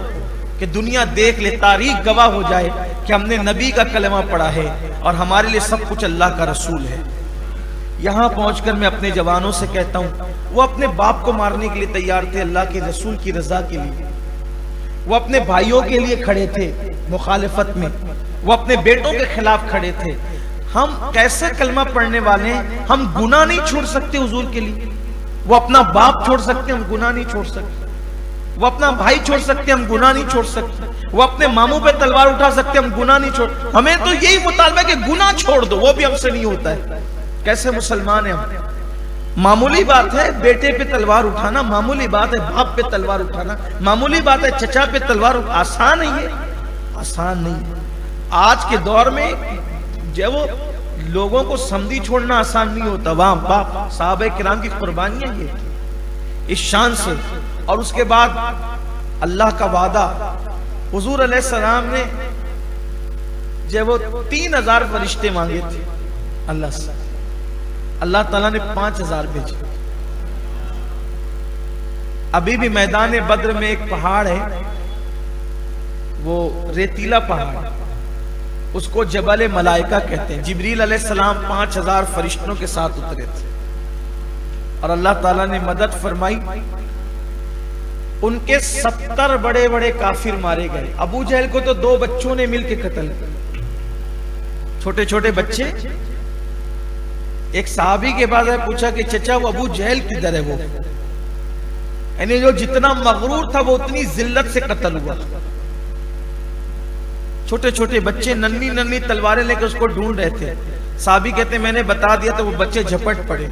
[SPEAKER 1] کہ دنیا دیکھ لے، تاریخ گواہ ہو جائے کہ ہم نے نبی کا کلمہ پڑھا ہے اور ہمارے لیے سب کچھ اللہ کا رسول ہے۔ یہاں پہنچ کر میں اپنے جوانوں سے کہتا ہوں، وہ اپنے باپ کو مارنے کے لیے تیار تھے اللہ کے رسول کی رضا کے لیے، وہ اپنے بھائیوں کے لیے کھڑے تھے مخالفت میں، وہ اپنے بیٹوں کے خلاف کھڑے تھے۔ ہم کیسے کلمہ پڑھنے والے ہیں، ہم گناہ نہیں چھوڑ سکتے حضور کے لیے؟ وہ اپنا باپ چھوڑ سکتے، ہم گناہ نہیں چھوڑ سکتے۔ وہ اپنا بھائی چھوڑ سکتے، ہم گناہ نہیں چھوڑ سکتے. وہ اپنے ماموں پہ تلوار اٹھا سکتے، ہم گناہ نہیں چھوڑ. ہمیں تو یہی مطالبہ ہے کہ گناہ چھوڑ دو، وہ بھی ہم سے نہیں ہوتا ہے. کیسے مسلمان ہیں ہم؟ معمولی بات ہے بیٹے پہ تلوار اٹھانا، معمولی بات ہے باپ پہ تلوار اٹھانا، معمولی بات ہے چچا پہ تلوار اٹھانا. آسان نہیں ہے، آسان نہیں ہے. آج کے دور میں جب وہ لوگوں کو سمدھی چھوڑنا آسان نہیں ہوتا. وہاں باپ صحابہ کرام کی قربانیاں یہ اس شان سے. اور اس کے بعد اللہ کا وعدہ، حضور علیہ السلام نے جب وہ 3000 فرشتے مانگے تھے اللہ سے، اللہ تعالیٰ نے 5000 بھیجے. ابھی بھی میدان بدر میں ایک پہاڑ ہے، وہ ریتیلا پہاڑ، اس کو جبل ملائکہ کہتے ہیں. جبریل علیہ السلام 5000 فرشتوں کے ساتھ اترے تھے اور اللہ تعالیٰ نے مدد فرمائی. ان کے 70 بڑے بڑے کافر مارے گئے. ابو جہل کو تو 2 بچوں نے مل کے قتل کیا، چھوٹے چھوٹے بچے. ایک صحابی کے بعد پوچھا کہ چچا وہ ابو جہل کدھر ہے؟ وہ یعنی جو جتنا مغرور تھا وہ اتنی ذلت سے قتل ہوا. چھوٹے چھوٹے بچے ننھی ننھی تلواریں لے کے اس کو ڈھونڈ رہے تھے. صحابی کہتے ہیں میں نے بتا دیا تو وہ بچے جھپٹ پڑے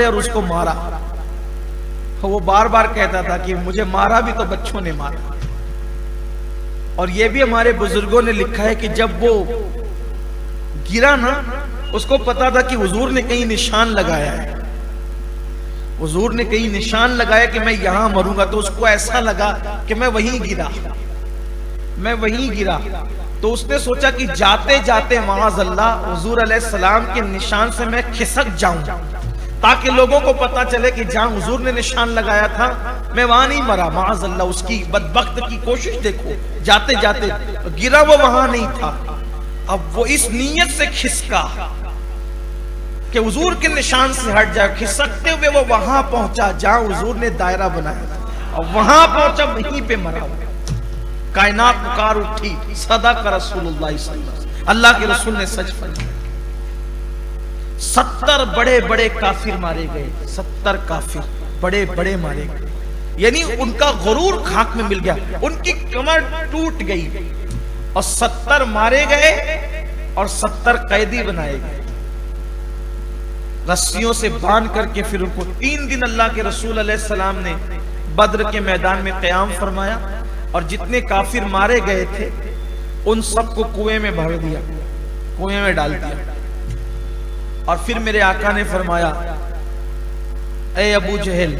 [SPEAKER 1] اور اس کو مارا. وہ بار بار کہتا تھا کہ مجھے مارا بھی تو بچوں نے مارا. اور یہ بھی ہمارے بزرگوں نے لکھا ہے کہ جب وہ گرا نا، اس کو پتا تھا کہ حضور نے کہیں نشان لگایا ہے، حضور نے کہیں نشان لگایا کہ میں یہاں مروں گا. تو اس کو ایسا لگا کہ میں وہیں گرا. تو اس نے سوچا کہ جاتے جاتے معاذ اللہ حضور علیہ السلام کے نشان سے میں کھسک جاؤں تاکہ لوگوں کو پتا چلے کہ جہاں حضور نے نشان لگایا تھا میں وہاں نہیں مرا. معاذ اللہ، اس کی بدبخت کی کوشش دیکھو، جاتے جاتے گرا وہ وہاں نہیں تھا. اب وہ اس نیت سے کھسکا کہ حضور کے نشان سے ہٹ جائے. کھسکتے ہوئے وہ وہاں پہنچا جہاں حضور نے دائرہ بنایا تھا اور وہاں پہنچا، وہیں پہ مرا. کائنات پکار اٹھی، صدق رسول اللہ صلی اللہ علیہ وسلم، اللہ کے رسول نے سچ فرمایا. 70 بڑے بڑے کافر مارے گئے، 70 کافر بڑے بڑے مارے گئے. یعنی ان کا غرور خاک میں مل گیا، ان کی کمر ٹوٹ گئی اور 70 مارے گئے اور 70 قیدی بنائے گئے. رسیوں سے باندھ کر کے پھر ان کو 3 دن اللہ کے رسول علیہ السلام نے بدر کے میدان میں قیام فرمایا اور جتنے کافر مارے گئے تھے ان سب کو کنویں میں بھر دیا، کنویں میں ڈال دیا. اور پھر میرے آقا نے فرمایا اے ابو جہل،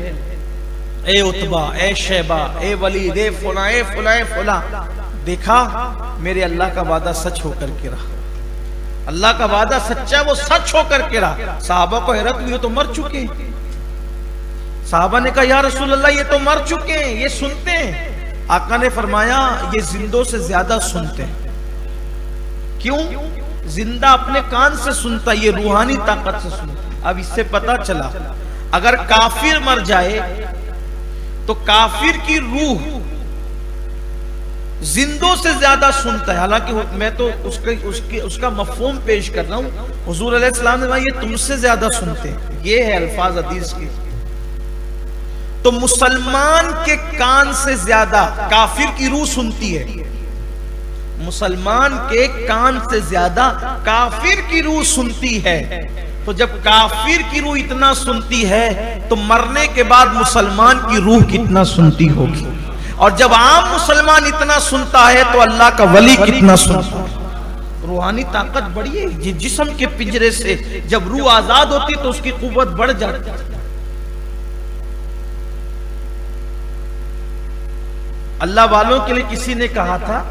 [SPEAKER 1] اے عتبہ، اے شیبہ، اے ولید، اے فلاں، اے فلاں، اے فلاں، دیکھا میرے اللہ کا وعدہ سچ ہو کر کے رہا. اللہ کا وعدہ سچا، وہ سچ ہو کر کے رہا. صحابہ کو حیرت ہوئی، تو مر چکے ہیں. صحابہ نے کہا یا رسول اللہ یہ تو مر چکے ہیں، یہ سنتے ہیں. آقا نے فرمایا یہ زندوں سے زیادہ سنتے ہیں. کیوں؟ زندہ اپنے کان سے سنتا، یہ روحانی طاقت سے سنتا. اب اس سے پتا چلا اگر کافر مر جائے تو کافر کی روح زندوں سے زیادہ سنتا ہے. حالانکہ میں تو اس کا مفہوم پیش کر رہا ہوں. حضور علیہ السلام نے کہا یہ تم سے زیادہ سنتے ہیں، یہ ہے الفاظ حدیث کے. تو مسلمان کے کان سے زیادہ کافر کی روح سنتی ہے، مسلمان کے کان سے زیادہ کافر کی روح سنتی ہے. تو جب کافر کی روح اتنا سنتی ہے تو مرنے کے بعد مسلمان کی روح کتنا سنتی ہوگی. اور جب عام مسلمان اتنا سنتا ہے تو اللہ کا ولی کتنا سنتا ہے. روحانی طاقت بڑی ہے. جسم کے پنجرے سے جب روح آزاد ہوتی تو اس کی قوت بڑھ جاتی. اللہ والوں کے لیے کسی نے کہا تھا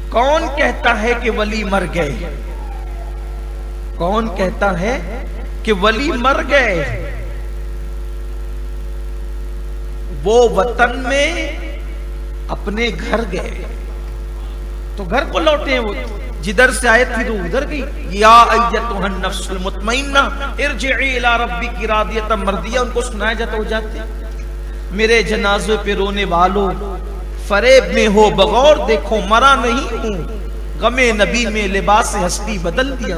[SPEAKER 1] کون کہتا ہے کہ ولی مر گئے؟ کون کہتا ہے کہ ولی مر گئے؟ وہ وطن میں اپنے گھر گئے تو گھر کو لوٹے ہیں. وہ جدھر سے آئے تھی تو ادھر گئی. یا ایتھا النفس المطمئنہ ارجعی الی ربک راضیۃ مرضیہ. ان کو سنایا جاتا ہو جاتے میرے جنازے پہ رونے والوں فریب میں ہو بغور دیکھو مرا نہیں ہوں، غم نبی میں لباس ہستی بدل دیا.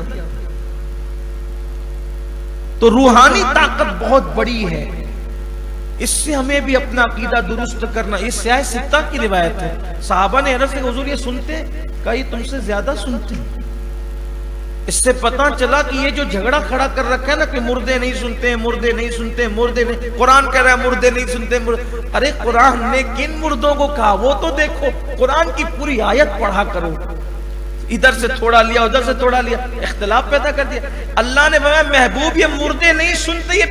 [SPEAKER 1] تو روحانی طاقت بہت بڑی ہے. اس سے ہمیں بھی اپنا عقیدہ درست کرنا. یہ سیاہ ستہ کی روایت ہے. صحابہ نے عرض کیا حضور یہ سنتے؟ کہا یہ تم سے زیادہ سنتے. اس سے پتہ چلا کہ یہ جو جھگڑا کھڑا کر رکھا ہے نا کہ مردے نہیں سنتے، مردے نہیں سنتے، مردے نہیں، قرآن کہہ رہا ہے مردے نہیں سنتے. ارے قرآن نے کن مردوں کو کہا وہ تو دیکھو. قرآن کی پوری آیت پڑھا کرو. ادھر سے تھوڑا لیا ادھر سے تھوڑا لیا، اختلاف پیدا کر دیا. اللہ نے فرمایا محبوب یہ مردے نہیں سنتے، یہ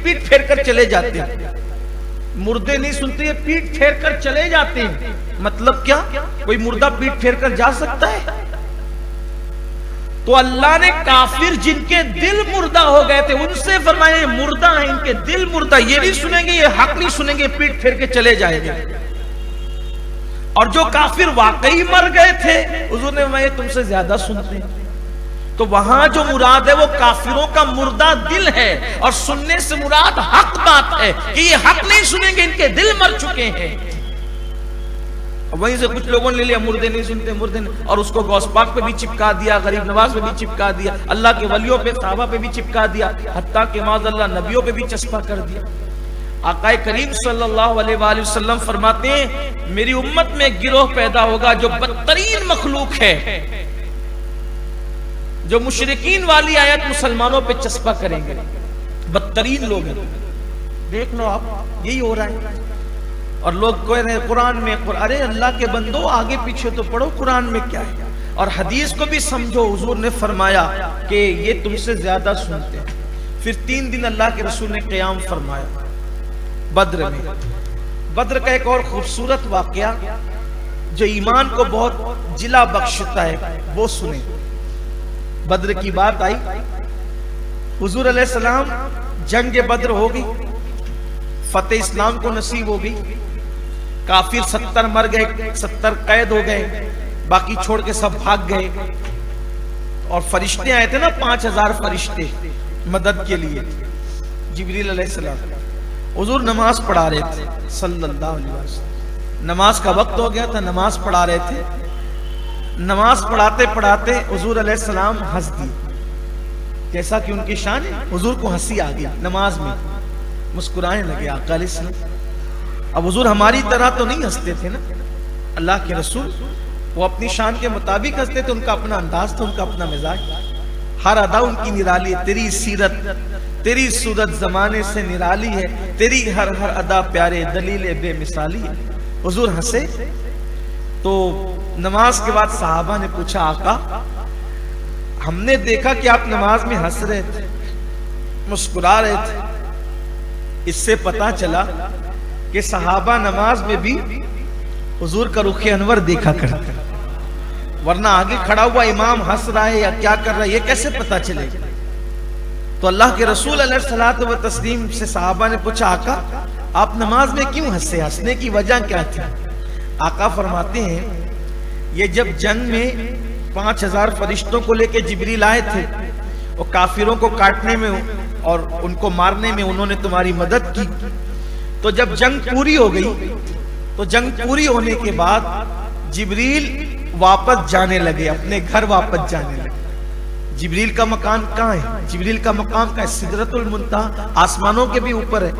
[SPEAKER 1] پیٹ پھیر کر چلے جاتے ہیں. مردے نہیں سنتے، یہ پیٹ پھیر کر چلے جاتے ہیں. مطلب کیا؟ کوئی مردہ پیٹ پھیر کر جا سکتا ہے؟ تو اللہ نے کافر جن کے دل مردہ ہو گئے تھے ان سے فرمایا یہ مردہ ہیں، ان کے دل مردہ، یہ نہیں سنیں گے، یہ حق نہیں سنیں گے، پیٹ پھیر کے چلے جائیں گے. اور جو کافر واقعی مر گئے تھے حضور نے فرمایا تم سے زیادہ سنتے ہیں. تو وہاں جو مراد ہے وہ کافروں کا مردہ دل ہے، اور سننے سے مراد حق بات ہے کہ یہ حق نہیں سنیں گے، ان کے دل مر چکے ہیں. وہیں سے کچھ لوگوں نے لے لیا مردے نہیں سنتے، مردے نہیں، اور اس کو غوث پاک پہ بھی چپکا دیا، غریب نواز پہ بھی چپکا دیا، اللہ کے ولیوں پہ صحابہ پہ بھی چپکا دیا، حتیٰ کہ معاذ اللہ نبیوں پہ بھی چسپا کر دیا. آقا کریم صلی اللہ علیہ وآلہ وسلم فرماتے ہیں میری امت میں گروہ پیدا ہوگا جو بدترین مخلوق ہے، جو مشرکین والی آیت مسلمانوں پہ چسپا کریں گے. بدترین لوگ ہیں. دیکھ لو آپ یہی ہو رہا ہے. اور لوگ کہہ رہے ہیں قرآن میں، ارے اللہ کے بندو آگے پیچھے تو پڑھو قرآن میں کیا ہے، اور حدیث کو بھی سمجھو. حضور نے فرمایا کہ یہ تم سے زیادہ سنتے ہیں. پھر 3 دن اللہ کے رسول نے قیام فرمایا بدر میں. بدر کا ایک اور خوبصورت واقعہ جو ایمان کو بہت جلا بخشتا ہے وہ سنیں. بدر کی بات آئی، حضور علیہ السلام جنگ بدر ہو گئی، فتح اسلام کو نصیب ہو گئی. کافر 70 مر گئے، 70 قید ہو گئے، باقی چھوڑ کے سب بھاگ گئے. اور فرشتے آئے تھے نا، 5000 فرشتے مدد کے لیے. جبریل علیہ السلام حضور نماز پڑھا رہے تھے صلی اللہ علیہ وسلم. نماز کا وقت ہو گیا تھا، نماز پڑھا رہے تھے. نماز پڑھاتے پڑھاتے حضور علیہ السلام ہنس دیے، جیسا کہ ان کی شان ہے. حضور کو ہنسی آ گئی نماز میں، مسکرانے لگے آقا علیہ السلام. اب حضور ہماری طرح تو نہیں ہنستے تھے نا، اللہ کے رسول وہ اپنی شان کے مطابق ہنستے تھے. ان کا اپنا انداز تھا، ان کا اپنا مزاج. ہر ادا ان کی نرالی ہے. تیری سیرت تیری صورت زمانے سے نرالی ہے، تیری ہر ادا پیارے دلیل بے مثالی ہے. حضور ہنسے. تو نماز کے بعد صحابہ نے پوچھا آقا ہم نے دیکھا کہ آپ نماز میں ہنس رہے تھے، مسکرا رہے تھے. اس سے پتا چلا کہ صحابہ نماز میں بھی حضور کا رخ انور دیکھا کرتے، ورنہ آگے کھڑا ہوا امام ہنس رہا ہے یا کیا کر رہا ہے یہ کیسے پتا چلے. تو اللہ کے رسول علیہ الصلوۃ والتسلیم سے صحابہ نے پوچھا آقا آپ نماز میں کیوں ہنسے، ہنسنے کی وجہ کیا تھی؟ آقا فرماتے ہیں یہ جب جنگ میں 5000 فرشتوں کو لے کے جبریل آئے تھے، وہ کافروں کو کاٹنے میں اور ان کو مارنے میں انہوں نے تمہاری مدد کی. تو جب جنگ پوری ہو گئی تو جنگ پوری ہونے کے بعد جبریل واپس جانے لگے، اپنے گھر واپس جانے لگے. جبریل کا مکان کہاں ہے؟ جبریل کا مقام کہاں ہے؟ سدرۃ المنتہا، آسمانوں کے بھی اوپر ہے.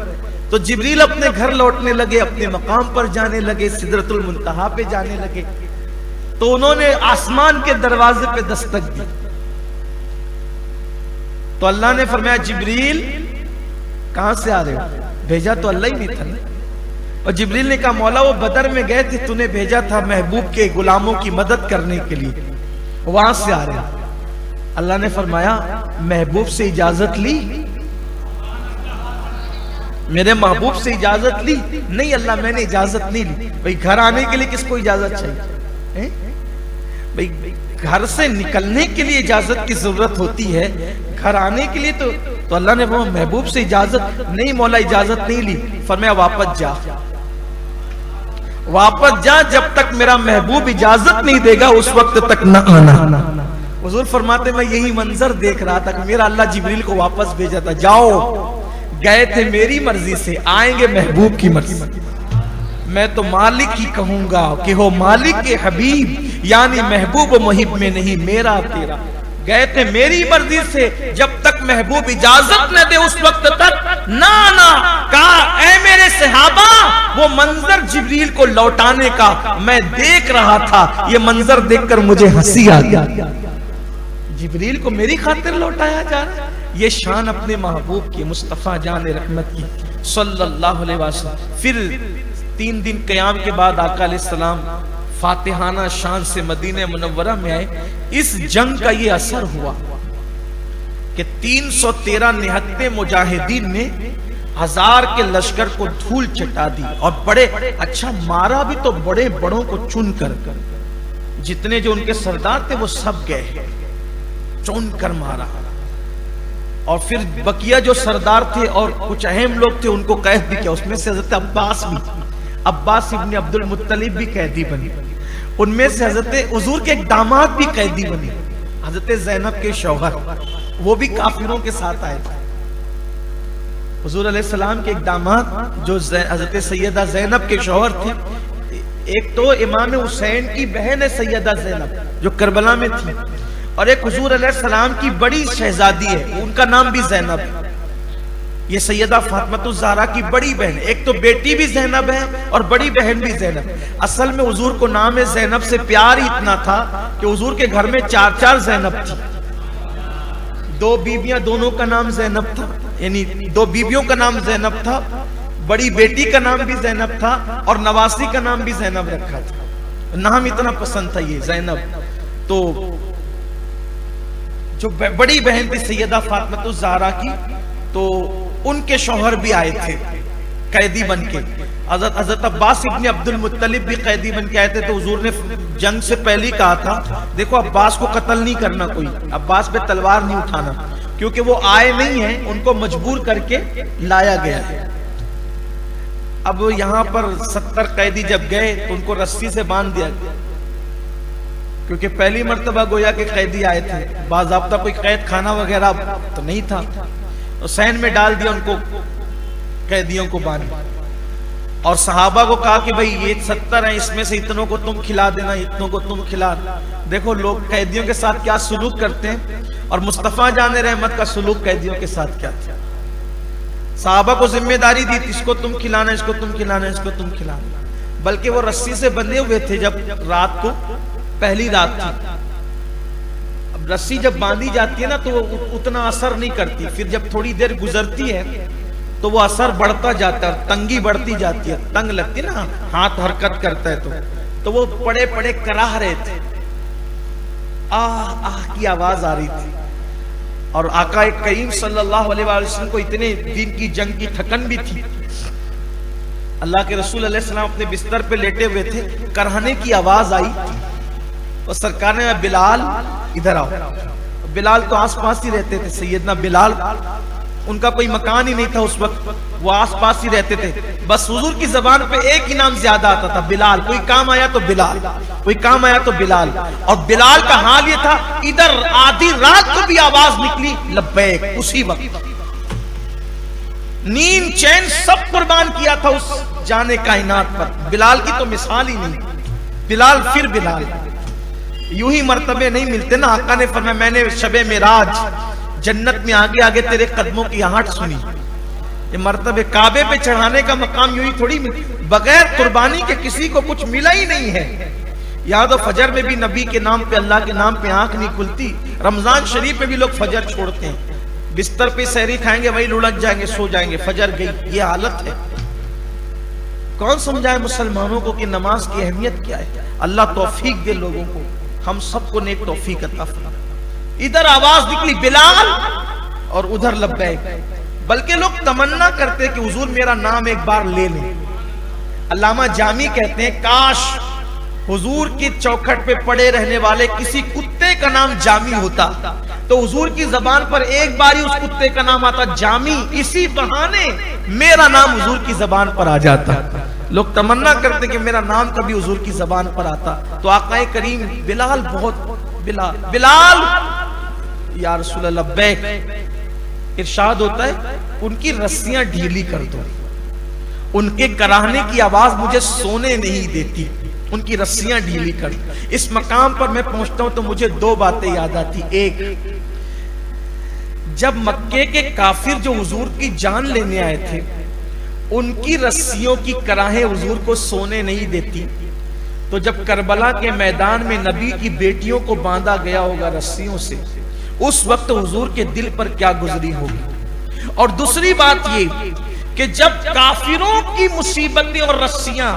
[SPEAKER 1] تو جبریل اپنے گھر لوٹنے لگے، اپنے مقام پر جانے لگے، سدرۃ المنتہا پہ جانے لگے. تو انہوں نے آسمان کے دروازے پہ دستک دی. تو اللہ نے فرمایا جبریل کہاں سے آ رہے ہو؟ بھیجا تو اللہ ہی نہیں تھا. اور جبریل نے کہا مولا وہ بدر میں گئے تھے، تو نے بھیجا تھا محبوب کے غلاموں کی مدد کرنے کے لیے، وہاں سے آ رہے ہیں. اللہ نے فرمایا محبوب سے اجازت لی؟ میرے محبوب سے اجازت لی؟ نہیں اللہ میں نے اجازت نہیں لی. بھئی گھر آنے کے لیے کس کو اجازت چاہیے؟ بھئی گھر سے نکلنے کے لیے اجازت کی ضرورت ہوتی ہے، گھر آنے کے لیے تو اللہ نے وہ محبوب سے اجازت نہیں، مولا اجازت نہیں لی. فرمایا واپس جا، واپس جا، جب تک میرا محبوب اجازت نہیں دے گا اس وقت تک نہ آنا. حضور فرماتے میں یہی منظر دیکھ رہا تھا کہ میرا اللہ جبریل کو واپس بھیجا تھا. جاؤ، گئے تھے میری مرضی سے، آئیں گے محبوب کی مرضی. میں تو مالک ہی کہوں گا کہ ہو مالک کے حبیب، یعنی محبوب و محب میں نہیں میرا تیرا. گئے تھے میری مرضی سے، جب تک محبوب اجازت نہ دے اس وقت تک نہ کہا اے میرے صحابہ وہ منظر جبریل کو لوٹانے کا میں دیکھ رہا تھا، یہ منظر دیکھ کر مجھے ہنسی آ گیا، جبریل کو میری خاطر لوٹایا جا رہا ہے۔ یہ شان اپنے محبوب کی، مصطفیٰ جان رحمت کی صلی اللہ علیہ وسلم۔ پھر 3 دن قیام کے بعد آقا علیہ السلام فاتحانہ شان سے مدینہ منورہ میں آئے۔ اس جنگ کا یہ اثر ہوا کہ 313 نہتے مجاہدین نے 1000 کے لشکر کو دھول چٹا دی، اور بڑے اچھا مارا بھی تو بڑے بڑوں کو چن کر، جتنے جو ان کے سردار تھے وہ سب گئے، چن کر مارا۔ اور پھر بقیہ جو سردار تھے اور کچھ اہم لوگ تھے ان کو قید بھی کیا، اس میں سے حضرت عباس بھی، عباس ابن عبد المطلب بھی قیدی بنی، ان میں سے حضرت حضور کے ایک داماد بھی قیدی بنی، حضرت زینب کے شوہر، وہ بھی کافروں کے ساتھ آئے تھے۔ حضور علیہ السلام کے ایک داماد جو حضرت سیدہ زینب کے شوہر تھے، ایک تو امام حسین کی بہن ہے سیدہ زینب جو کربلا میں تھی، اور ایک حضور علیہ السلام کی بڑی شہزادی ہے، ان کا نام بھی زینب ہے، یہ سیدہ فاطمہ الزہرا کی بڑی بہن، ایک تو بیٹی بھی زینب ہے اور بڑی بہن بھی زینب۔ اصل میں حضور کو نام زینب سے پیار ہی اتنا تھا کہ حضور کے گھر میں 4 زینب تھی، 2 بیویاں دونوں کا نام زینب تھا، یعنی 2 بیویوں کا نام زینب تھا، بڑی بیٹی کا نام بھی زینب تھا اور نواسی کا نام بھی زینب رکھا تھا، نام اتنا پسند تھا یہ زینب۔ تو جو بڑی بہن تھی سیدہ فاطمہ الزہرا کی، تو ان کے شوہر بھی آئے تھے قیدی بن کے، حضرت عباس ابن عبد المطلب بھی قیدی بن کے آئے تھے۔ تو حضور نے جنگ سے پہلے کہا تھا دیکھو عباس کو قتل نہیں کرنا، کوئی عباس پہ تلوار نہیں اٹھانا، کیونکہ وہ آئے نہیں ہیں، ان کو مجبور کر کے لایا گیا ہے۔ اب یہاں پر 70 قیدی جب گئے تو ان کو رسی سے باندھ دیا گیا، کیونکہ پہلی مرتبہ گویا کہ قیدی آئے تھے، باضابطہ کوئی قید خانہ وغیرہ تو نہیں تھا، حسین میں ڈال دیا ان کو، قیدیوں کو باندھا، اور صحابہ کو کہا کہ بھئی یہ 70 ہیں، اس میں سے اتنوں کو تم کھلا دینا، اتنوں کو تم کھلا دینا۔ دیکھو لوگ قیدیوں کے ساتھ کیا سلوک کرتے ہیں، اور مصطفیٰ جان رحمت کا سلوک قیدیوں کے ساتھ کیا تھا۔ صحابہ کو ذمہ داری دی، اس کو تم کھلانا، اس کو تم کھلانا، اس کو تم کھلانا، بلکہ وہ رسی سے بندھے ہوئے تھے۔ جب رات کو پہلی رات تھی، اب رسی جب باندھی جاتی ہے نا تو وہ اتنا اثر نہیں کرتی، پھر جب تھوڑی دیر گزرتی ہے تو وہ اثر بڑھتا جاتا ہے، تنگی بڑھتی جاتی ہے، تنگ لگتی ہے نا، ہاتھ حرکت کرتا ہے تو وہ پڑے پڑے کراہ رہے تھے، آہ آہ کی آواز آ رہی تھی، اور آقا کریم صلی اللہ علیہ وسلم کو اتنے دن کی جنگ کی تھکن بھی تھی۔ اللہ کے رسول علیہ السلام اپنے بستر پہ لیٹے ہوئے تھے، کرہنے کی آواز آئی، اور سرکار نے بلال ادھر آؤ۔ بلال تو آس پاس ہی رہتے تھے، سیدنا بلال، ان کا کوئی مکان ہی نہیں تھا اس وقت، وہ آس پاس ہی رہتے تھے، بس حضور کی زبان پہ ایک ہی نام زیادہ آتا تھا، بلال، کوئی کام آیا تو بلال، کوئی کام آیا تو بلال۔ اور بلال کا حال یہ تھا، ادھر آدھی رات کو بھی آواز نکلی لبیک، اسی وقت نیند چین سب قربان کیا تھا اس جانے کائنات پر، بلال کی تو مثال ہی نہیں، بلال پھر بلال، یوں ہی مرتبے نہیں ملتے نا۔ آقا نے فرمایا میں نے شب معراج جنت میں آگے آگے تیرے قدموں کی آہٹ سنی، یہ مرتبے کعبے پہ چڑھانے کا مقام یوں ہی تھوڑی بغیر قربانی کے کسی کو کچھ ملا ہی نہیں ہے۔ یاد ہو فجر میں بھی نبی کے نام پہ، اللہ کے نام پہ آنکھ نہیں کھلتی، رمضان شریف میں بھی لوگ فجر چھوڑتے ہیں، بستر پہ سحری کھائیں گے وہی لڑک جائیں گے، سو جائیں گے، فجر گئی، یہ حالت ہے۔ کون سمجھائے مسلمانوں کو کہ نماز کی اہمیت کیا ہے؟ اللہ توفیق دے لوگوں کو، ہم سب کو نیک توفیق عطا فرمائے۔ ادھر آواز نکلی بلال اور ادھر لبیک، بلکہ لوگ تمنا کرتے کہ حضور میرا نام ایک بار لے لیں۔ علامہ جامی کہتے ہیں کاش حضور کی چوکھٹ پہ پڑے رہنے والے کسی کتے کا نام جامی ہوتا تو حضور کی زبان پر ایک بار ہی اس کتے کا نام آتا جامی، اسی بہانے میرا نام حضور کی زبان پر آ جاتا۔ لوگ تمنا کرتے کہ میرا نام کبھی حضور کی زبان پر آتا تو آقا کریم بلال، بہت بلال یا رسول اللہ لبیک، ارشاد ہوتا ہے ان کی رسیاں ڈھیلی کر دو، ان کے کراہنے کی آواز مجھے سونے نہیں دیتی، ان کی رسیاں ڈھیلی کر. اس مقام پر میں پہنچتا ہوں تو مجھے دو باتیں یاد آتی. ایک، جب مکے کے کافر جو حضور کی جان لینے آئے تھے ان کی رسیوں کی کراہیں حضور کو سونے نہیں دیتی، تو جب کربلا کے میدان میں نبی کی بیٹیوں کو باندھا گیا ہوگا رسیوں سے، اس وقت حضور کے دل پر کیا گزری ہوگی. اور دوسری بات یہ کہ جب کافروں کی مصیبتیں اور رسیاں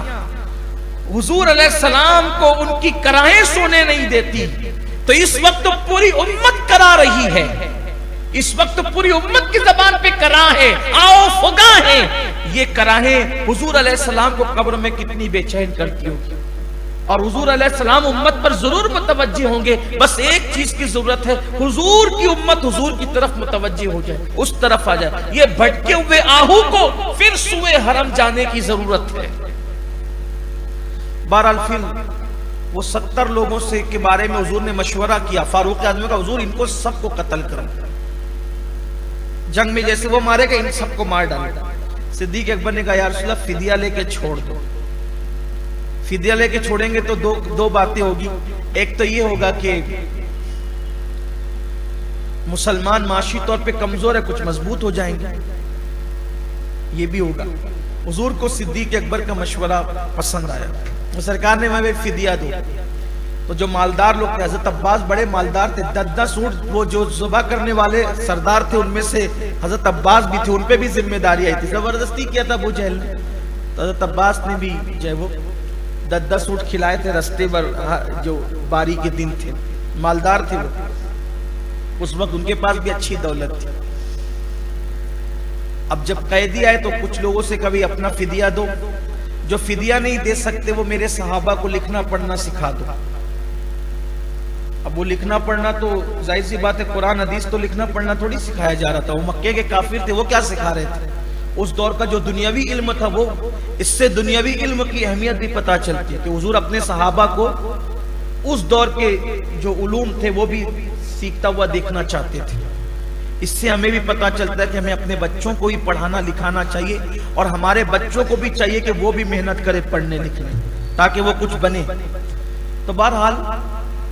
[SPEAKER 1] حضور علیہ السلام کو ان کی کراہیں سونے نہیں دیتی، تو اس وقت پوری امت کرا رہی ہے. اس وقت پوری امت کی زبان پہ کراہ ہے، آؤ فگا ہے. یہ کراہیں حضور علیہ السلام کو قبر میں کتنی بے چین کرتی ہوگی. اور حضور علیہ السلام امت پر ضرور متوجہ ہوں گے. بس ایک چیز کی ضرورت ہے، حضور کی امت حضور کی طرف متوجہ ہو جائے، اس طرف آ جائے. یہ بھٹکے ہوئے آہو کو پھر سوئے حرم جانے کی ضرورت ہے. بہرحال پھر وہ 70 لوگوں سے کے بارے میں حضور نے مشورہ کیا. فاروق اعظم کا حضور ان کو سب کو قتل کرو، جنگ میں جیسے وہ مارے گا ان سب کو مار ڈالے. صدیق اکبر نے کہا یا رسول اللہ فدیہ لے کے چھوڑ دو. فدیہ لے کے چھوڑیں گے تو دو باتیں ہوگی. ایک تو یہ ہوگا کہ مسلمان معاشی طور پہ کمزور ہے، کچھ مضبوط ہو جائیں گے، یہ بھی ہوگا. حضور کو صدیق اکبر کا مشورہ پسند آیا. سرکار نے ہمیں فدیہ دو. تو جو مالدار لوگ تھے، حضرت عباس بڑے مالدار تھے، 10 اونٹ وہ جو ذبح کرنے والے سردار تھے ان میں سے حضرت عباس بھی تھے، ان پہ بھی ذمہ داری آئی تھی. زبردستی کیا تھا ابو جہل نے. تو حضرت عباس نے بھی جو ہے وہ 10 اونٹ کھلائے تھے رستے پر، جو باری کے دن تھے. مالدار تھے وہ، اس وقت ان کے پاس بھی اچھی دولت تھی. اب جب قیدی آئے تو کچھ لوگوں سے کبھی اپنا فدیہ دو، جو فدیہ نہیں دے سکتے وہ میرے صحابہ کو لکھنا پڑھنا سکھا دو. اب وہ لکھنا پڑھنا تو ظاہر سی بات ہے، قرآن حدیث تو لکھنا پڑھنا تھوڑی سکھایا جا رہا تھا. وہ مکے کے کافر تھے، وہ کیا سکھا رہے تھے؟ اس دور کا جو دنیاوی علم تھا، وہ اس سے دنیاوی علم کی اہمیت بھی پتہ چلتی ہے کہ حضور اپنے صحابہ کو اس دور کے جو علوم تھے وہ بھی سیکھتا ہوا دیکھنا چاہتے تھے. اس سے ہمیں بھی پتہ چلتا ہے کہ ہمیں اپنے بچوں کو ہی پڑھانا لکھانا چاہیے، اور ہمارے بچوں کو بھی چاہیے کہ وہ بھی محنت کرے پڑھنے لکھنے تاکہ وہ کچھ بنے. تو بہرحال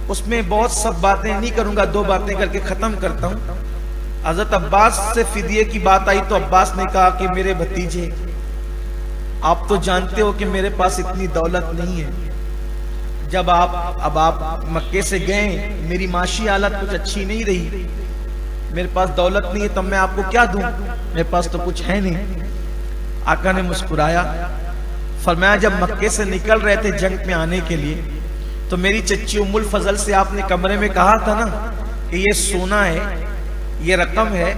[SPEAKER 1] اس میں بہت سب باتیں نہیں کروں گا، 2 باتیں کر کے ختم کرتا ہوں. حضرت عباس سے فدیے کی بات آئی تو عباس نے کہا کہ میرے بھتیجے، آپ تو جانتے ہو کہ میرے پاس اتنی دولت نہیں ہے. جب آپ مکے سے گئے، میری معاشی حالت کچھ اچھی نہیں رہی، میرے پاس دولت نہیں ہے، تب میں آپ کو کیا دوں؟ میرے پاس تو کچھ ہے نہیں. آقا نے مسکرایا، فرمایا جب مکے سے نکل رہے تھے جنگ میں آنے کے لیے تو میری چچی ام الفضل سے آپ نے کمرے میں کہا تھا نا کہ یہ سونا ہے، یہ رقم ہے،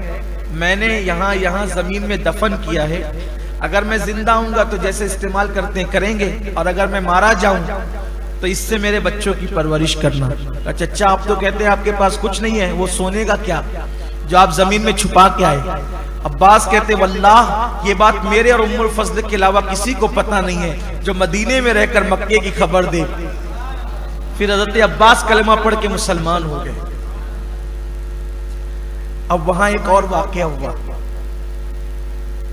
[SPEAKER 1] میں نے یہاں زمین میں دفن کیا ہے. اگر میں زندہ ہوں گا تو جیسے استعمال کرتے ہیں کریں گے، اور اگر میں مارا جاؤں تو اس سے میرے بچوں کی پرورش کرنا. چچا آپ تو کہتے ہیں آپ کے پاس کچھ نہیں ہے، وہ سونے کا کیا جو آپ زمین میں چھپا کے آئے؟ عباس کہتے واللہ یہ بات میرے اور ام الفضل کے علاوہ کسی کو پتہ نہیں ہے جو مدینے میں رہ کر مکے کی خبر دے. پھر حضرت عباس کلمہ پڑھ کے مسلمان ہو گئے. اب وہاں ایک اور واقعہ ہوا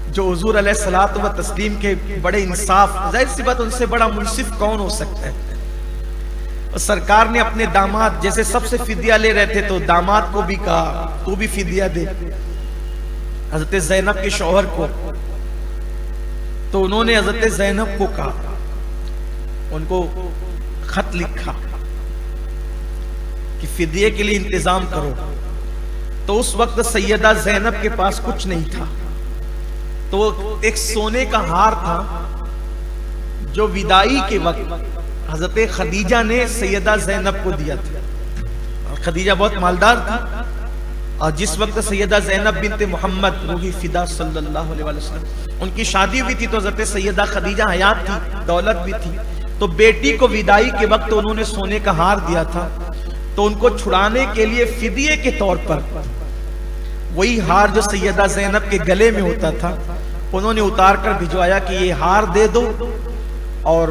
[SPEAKER 1] جو حضور علیہ الصلوۃ والتسلیم کے بڑے انصاف، ظاہر سی بات ان سے بڑا منصف کون ہو سکتا ہے. سرکار نے اپنے داماد، جیسے سب سے فدیہ لے رہے تھے تو داماد کو بھی کہا تو بھی فدیہ دے. حضرت زینب کے شوہر کو، تو انہوں نے حضرت زینب کو کہا، ان کو خط لکھا کہ فدیے کے لیے انتظام کرو. تو اس وقت سیدہ زینب کے پاس کچھ نہیں تھا، تو ایک سونے کا ہار تھا جو وداعی کے وقت حضرت خدیجہ نے سیدہ زینب کو دیا تھا. اور خدیجہ بہت مالدار تھی، اور جس وقت سیدہ زینب بنت محمد روحی فدا صلی اللہ علیہ وسلم ان کی شادی ہوئی تھی تو حضرت سیدہ خدیجہ حیات تھی، دولت بھی تھی. تو بیٹی کو وداعی کے وقت انہوں نے سونے کا ہار دیا تھا. تو ان کو چھڑانے کے لیے فدیے کے طور پر وہی ہار جو سیدہ زینب کے گلے میں ہوتا تھا انہوں نے اتار کر بھجوایا کہ یہ ہار دے دو اور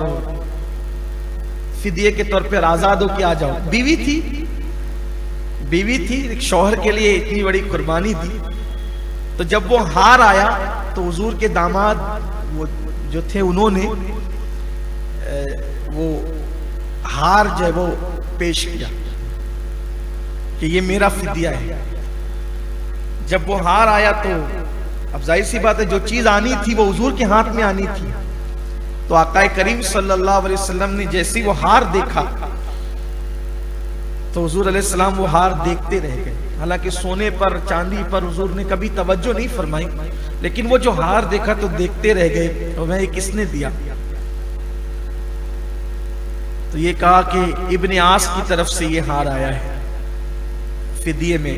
[SPEAKER 1] فدیے کے طور پر آزاد ہو کے آ جاؤ. بیوی تھی ایک شوہر کے لیے اتنی بڑی قربانی دی. تو جب وہ ہار آیا تو حضور کے داماد وہ جو تھے انہوں نے وہ ہار جو ہے وہ پیش کیا کہ یہ میرا فدیہ ہے. جب وہ ہار آیا تو اب ظاہر سی بات ہے جو چیز آنی تھی وہ حضور کے ہاتھ میں آنی تھی. تو آقا کریم صلی اللہ علیہ وسلم نے جیسی وہ ہار دیکھا تو حضور علیہ السلام وہ ہار دیکھتے رہ گئے. حالانکہ سونے پر چاندی پر حضور نے کبھی توجہ نہیں فرمائی، لیکن وہ جو ہار دیکھا تو دیکھتے رہ گئے. اور میں یہ کس نے دیا؟ تو یہ کہا کہ ابن عاص کی طرف سے یہ ہار آیا ہے فدیے میں.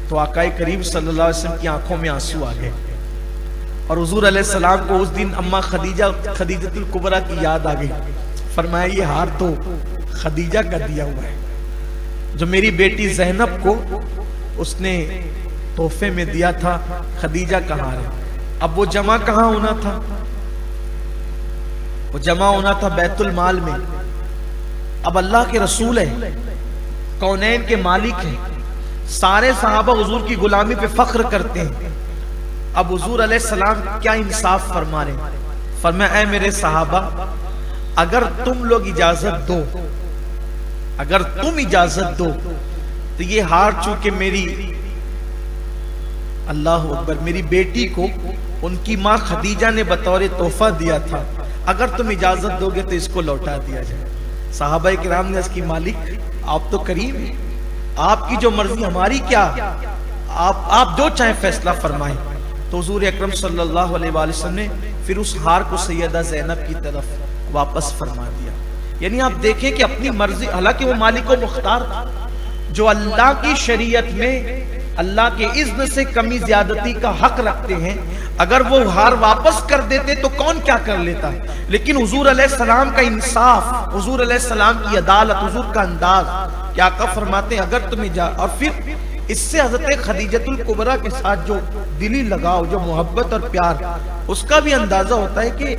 [SPEAKER 1] تو آقا کریم صلی اللہ علیہ وسلم کی آنکھوں میں آنسو آ گئے اور حضور علیہ السلام کو اس دن اماں خدیجۃ الکبریٰ کی یاد آ گئی. فرمایا یہ ہار تو خدیجہ کا دیا ہوا ہے جو میری بیٹی زینب کو اس نے تحفے میں دیا تھا. خدیجہ کا ہار ہے. اب وہ جمع کہاں ہونا تھا؟ وہ جمع ہونا تھا بیت المال میں. اب اللہ کے رسول ہے، کونین کے مالک ہیں، سارے صحابہ حضور کی غلامی پہ فخر کرتے ہیں. اب حضور علیہ السلام کیا انصاف فرما رہے ہیں؟ فرمایا اے میرے صحابہ، اگر تم لوگ اجازت دو، اگر تم اجازت دو تو یہ ہار چونکہ میری اللہ اکبر میری بیٹی کو ان کی ماں خدیجہ نے بطور تحفہ دیا تھا، اگر تم اجازت دو گے تو اس کو لوٹا دیا جائے. صحابہ کرام نے اس کی مالک آپ تو کریم ہیں، آپ کی جو مرضی ہماری کیا، آپ جو چاہیں فیصلہ فرمائیں. تو حضور اکرم صلی اللہ علیہ وآلہ وسلم نے پھر اس ہار کو سیدہ زینب کی طرف واپس فرما دیا. یعنی آپ دیکھیں کہ اپنی مرضی، حالانکہ وہ مالک و مختار تھا، جو اللہ کی شریعت میں اللہ کے اذن سے کمی زیادتی کا حق رکھتے ہیں، اگر وہ ہار واپس کر دیتے تو کون کیا کر لیتا ہے. لیکن حضور علیہ السلام کا انصاف، حضور علیہ السلام کی عدالت، حضور کا انداز کیا آقا فرماتے ہیں اگر تمہیں اور پھر اس سے حضرت خدیجۃ الکبریٰ کے ساتھ جو دلی لگاؤ، جو محبت اور پیار، اس کا بھی اندازہ ہوتا ہے کہ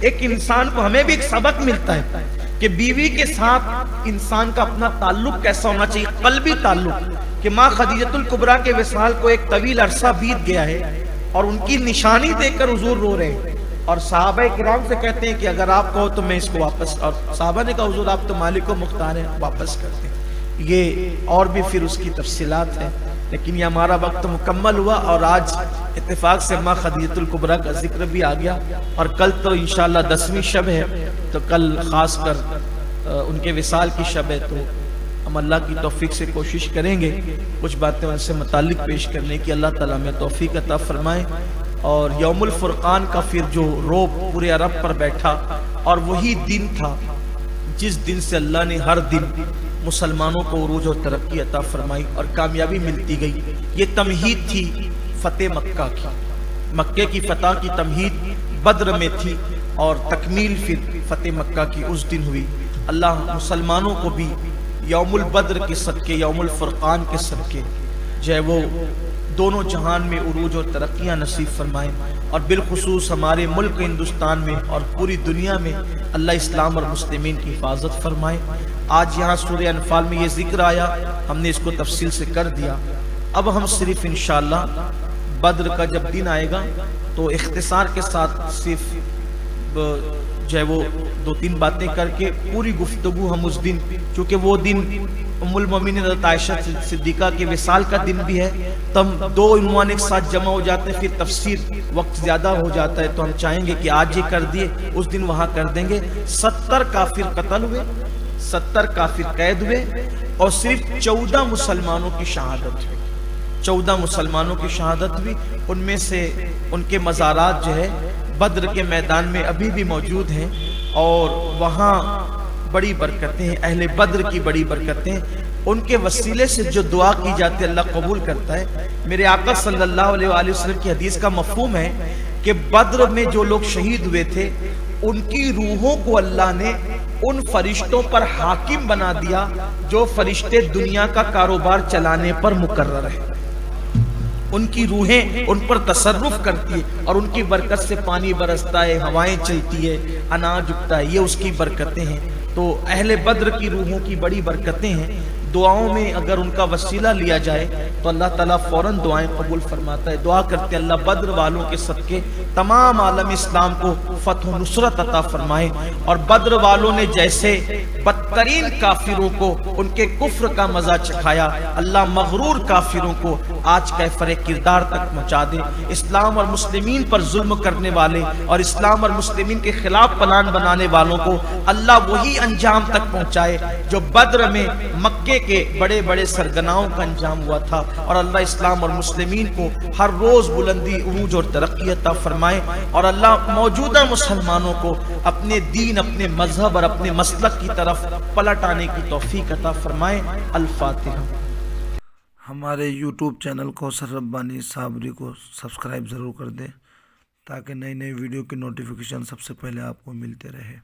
[SPEAKER 1] ایک انسان کو، ہمیں بھی ایک سبق ملتا ہے کہ بیوی کے ساتھ انسان کا اپنا تعلق کیسا ہونا چاہیے، قلبی تعلق. کہ ماں خدیجۃ الکبریٰ کے وصال کو ایک طویل عرصہ بیت گیا ہے اور ان کی نشانی دیکھ کر حضور رو رہے ہیں اور صحابہ کرام سے کہتے ہیں کہ اگر آپ کہو تو میں اس کو واپس، اور صحابہ نے کہا حضور آپ تو مالک و مختار ہیں، واپس کرتے ہیں. یہ اور بھی پھر اس کی تفصیلات ہیں، لیکن یہ ہمارا وقت مکمل ہوا اور آج اتفاق سے ماں خدیجۃ الکبریٰ کا ذکر بھی آ گیا. اور کل تو انشاءاللہ 10ویں شب ہے، تو کل خاص کر ان کے وصال کی شب ہے، تو ہم اللہ کی توفیق سے کوشش کریں گے کچھ باتیں ان سے متعلق پیش کرنے کی. اللہ تعالیٰ میں توفیق عطا فرمائے. اور یوم الفرقان کا پھر جو روب پورے عرب پر بیٹھا، اور وہی دن تھا جس دن سے اللہ نے ہر دن مسلمانوں کو عروج اور ترقی عطا فرمائی اور کامیابی ملتی گئی. یہ تمہید تھی فتح مکہ کی، مکے کی فتح کی تمہید بدر میں تھی اور تکمیل پھر فتح مکہ کی اس دن ہوئی. اللہ مسلمانوں کو بھی یوم البدر کے صدقے، یوم الفرقان کے صدقے جو ہے وہ دونوں جہان میں عروج اور ترقیاں نصیب فرمائیں، اور بالخصوص ہمارے ملک ہندوستان میں اور پوری دنیا میں اللہ اسلام اور مسلمین کی حفاظت فرمائے. آج یہاں سورہ انفال میں یہ ذکر آیا، ہم نے اس کو تفصیل سے کر دیا. اب ہم صرف انشاءاللہ بدر کا جب دن آئے گا تو اختصار کے ساتھ صرف جو ہے وہ 2-3 باتیں کر کے پوری گفتگو ہم اس دن، چونکہ وہ دن ام المومنین حضرت عائشہ صدیقہ کے وصال کا دن بھی ہے، تو ہم 2 عنوان ایک ساتھ جمع ہو جاتے ہیں، پھر تفسیر وقت زیادہ ہو جاتا ہے، تو ہم چاہیں گے کہ آج یہ کر دیے، اس دن وہاں کر دیں گے. 70 کافر قتل ہوئے، 70 کافر قید ہوئے اور صرف 14 مسلمانوں کی شہادت ہوئی. 14 مسلمانوں کی شہادت ہوئی. ان میں سے ان کے مزارات جو ہے بدر کے میدان میں ابھی بھی موجود ہیں اور وہاں بڑی برکتیں ہیں، اہل بدر کی بڑی برکتیں، ان کے وسیلے سے جو دعا کی جاتی ہے اللہ قبول کرتا ہے. میرے آقا صلی اللہ علیہ وآلہ وسلم کی حدیث کا مفہوم ہے کہ بدر میں جو لوگ شہید ہوئے تھے ان کی روحوں کو اللہ نے ان فرشتوں پر حاکم بنا دیا جو فرشتے دنیا کا کاروبار چلانے پر مقرر ہیں. ان کی روحیں ان پر تصرف کرتی ہے اور ان کی برکت سے پانی برستا ہے، ہوائیں چلتی ہے، اناج اگتا ہے، یہ اس کی برکتیں ہیں. تو اہل بدر کی روحوں کی بڑی برکتیں ہیں دعاؤں میں اگر ان کا وسیلہ لیا جائے تو اللہ تعالیٰ فوراً دعائیں قبول فرماتا ہے. دعا کرتے اللہ بدر والوں کے صدقے تمام عالم اسلام کو فتح و نصرت عطا فرمائے, اور بدر والوں نے جیسے بدترین کافروں کو ان کے کفر کا مزہ چکھایا, اللہ مغرور کافروں کو آج کیفر کردار تک پہنچا دے. اسلام اور مسلمین پر ظلم کرنے والے اور اسلام اور مسلمین کے خلاف پلان بنانے والوں کو اللہ وہی انجام تک پہنچائے جو بدر میں مکے کے بڑے بڑے سرگناؤں کا انجام ہوا تھا, اور اللہ اسلام اور مسلمین کو ہر روز بلندی, عروج اور ترقی عطا فرمائے, اور اللہ موجودہ مسلمانوں کو اپنے دین, اپنے مذہب اور اپنے مسلک کی طرف پلٹ آنے کی توفیق عطا فرمائے. الفاتحہ.
[SPEAKER 2] ہمارے یوٹیوب چینل کوثر ربانی صابری کو سبسکرائب ضرور کر دیں تاکہ نئی نئی ویڈیو کی نوٹیفیکیشن سب سے پہلے آپ کو ملتے رہے.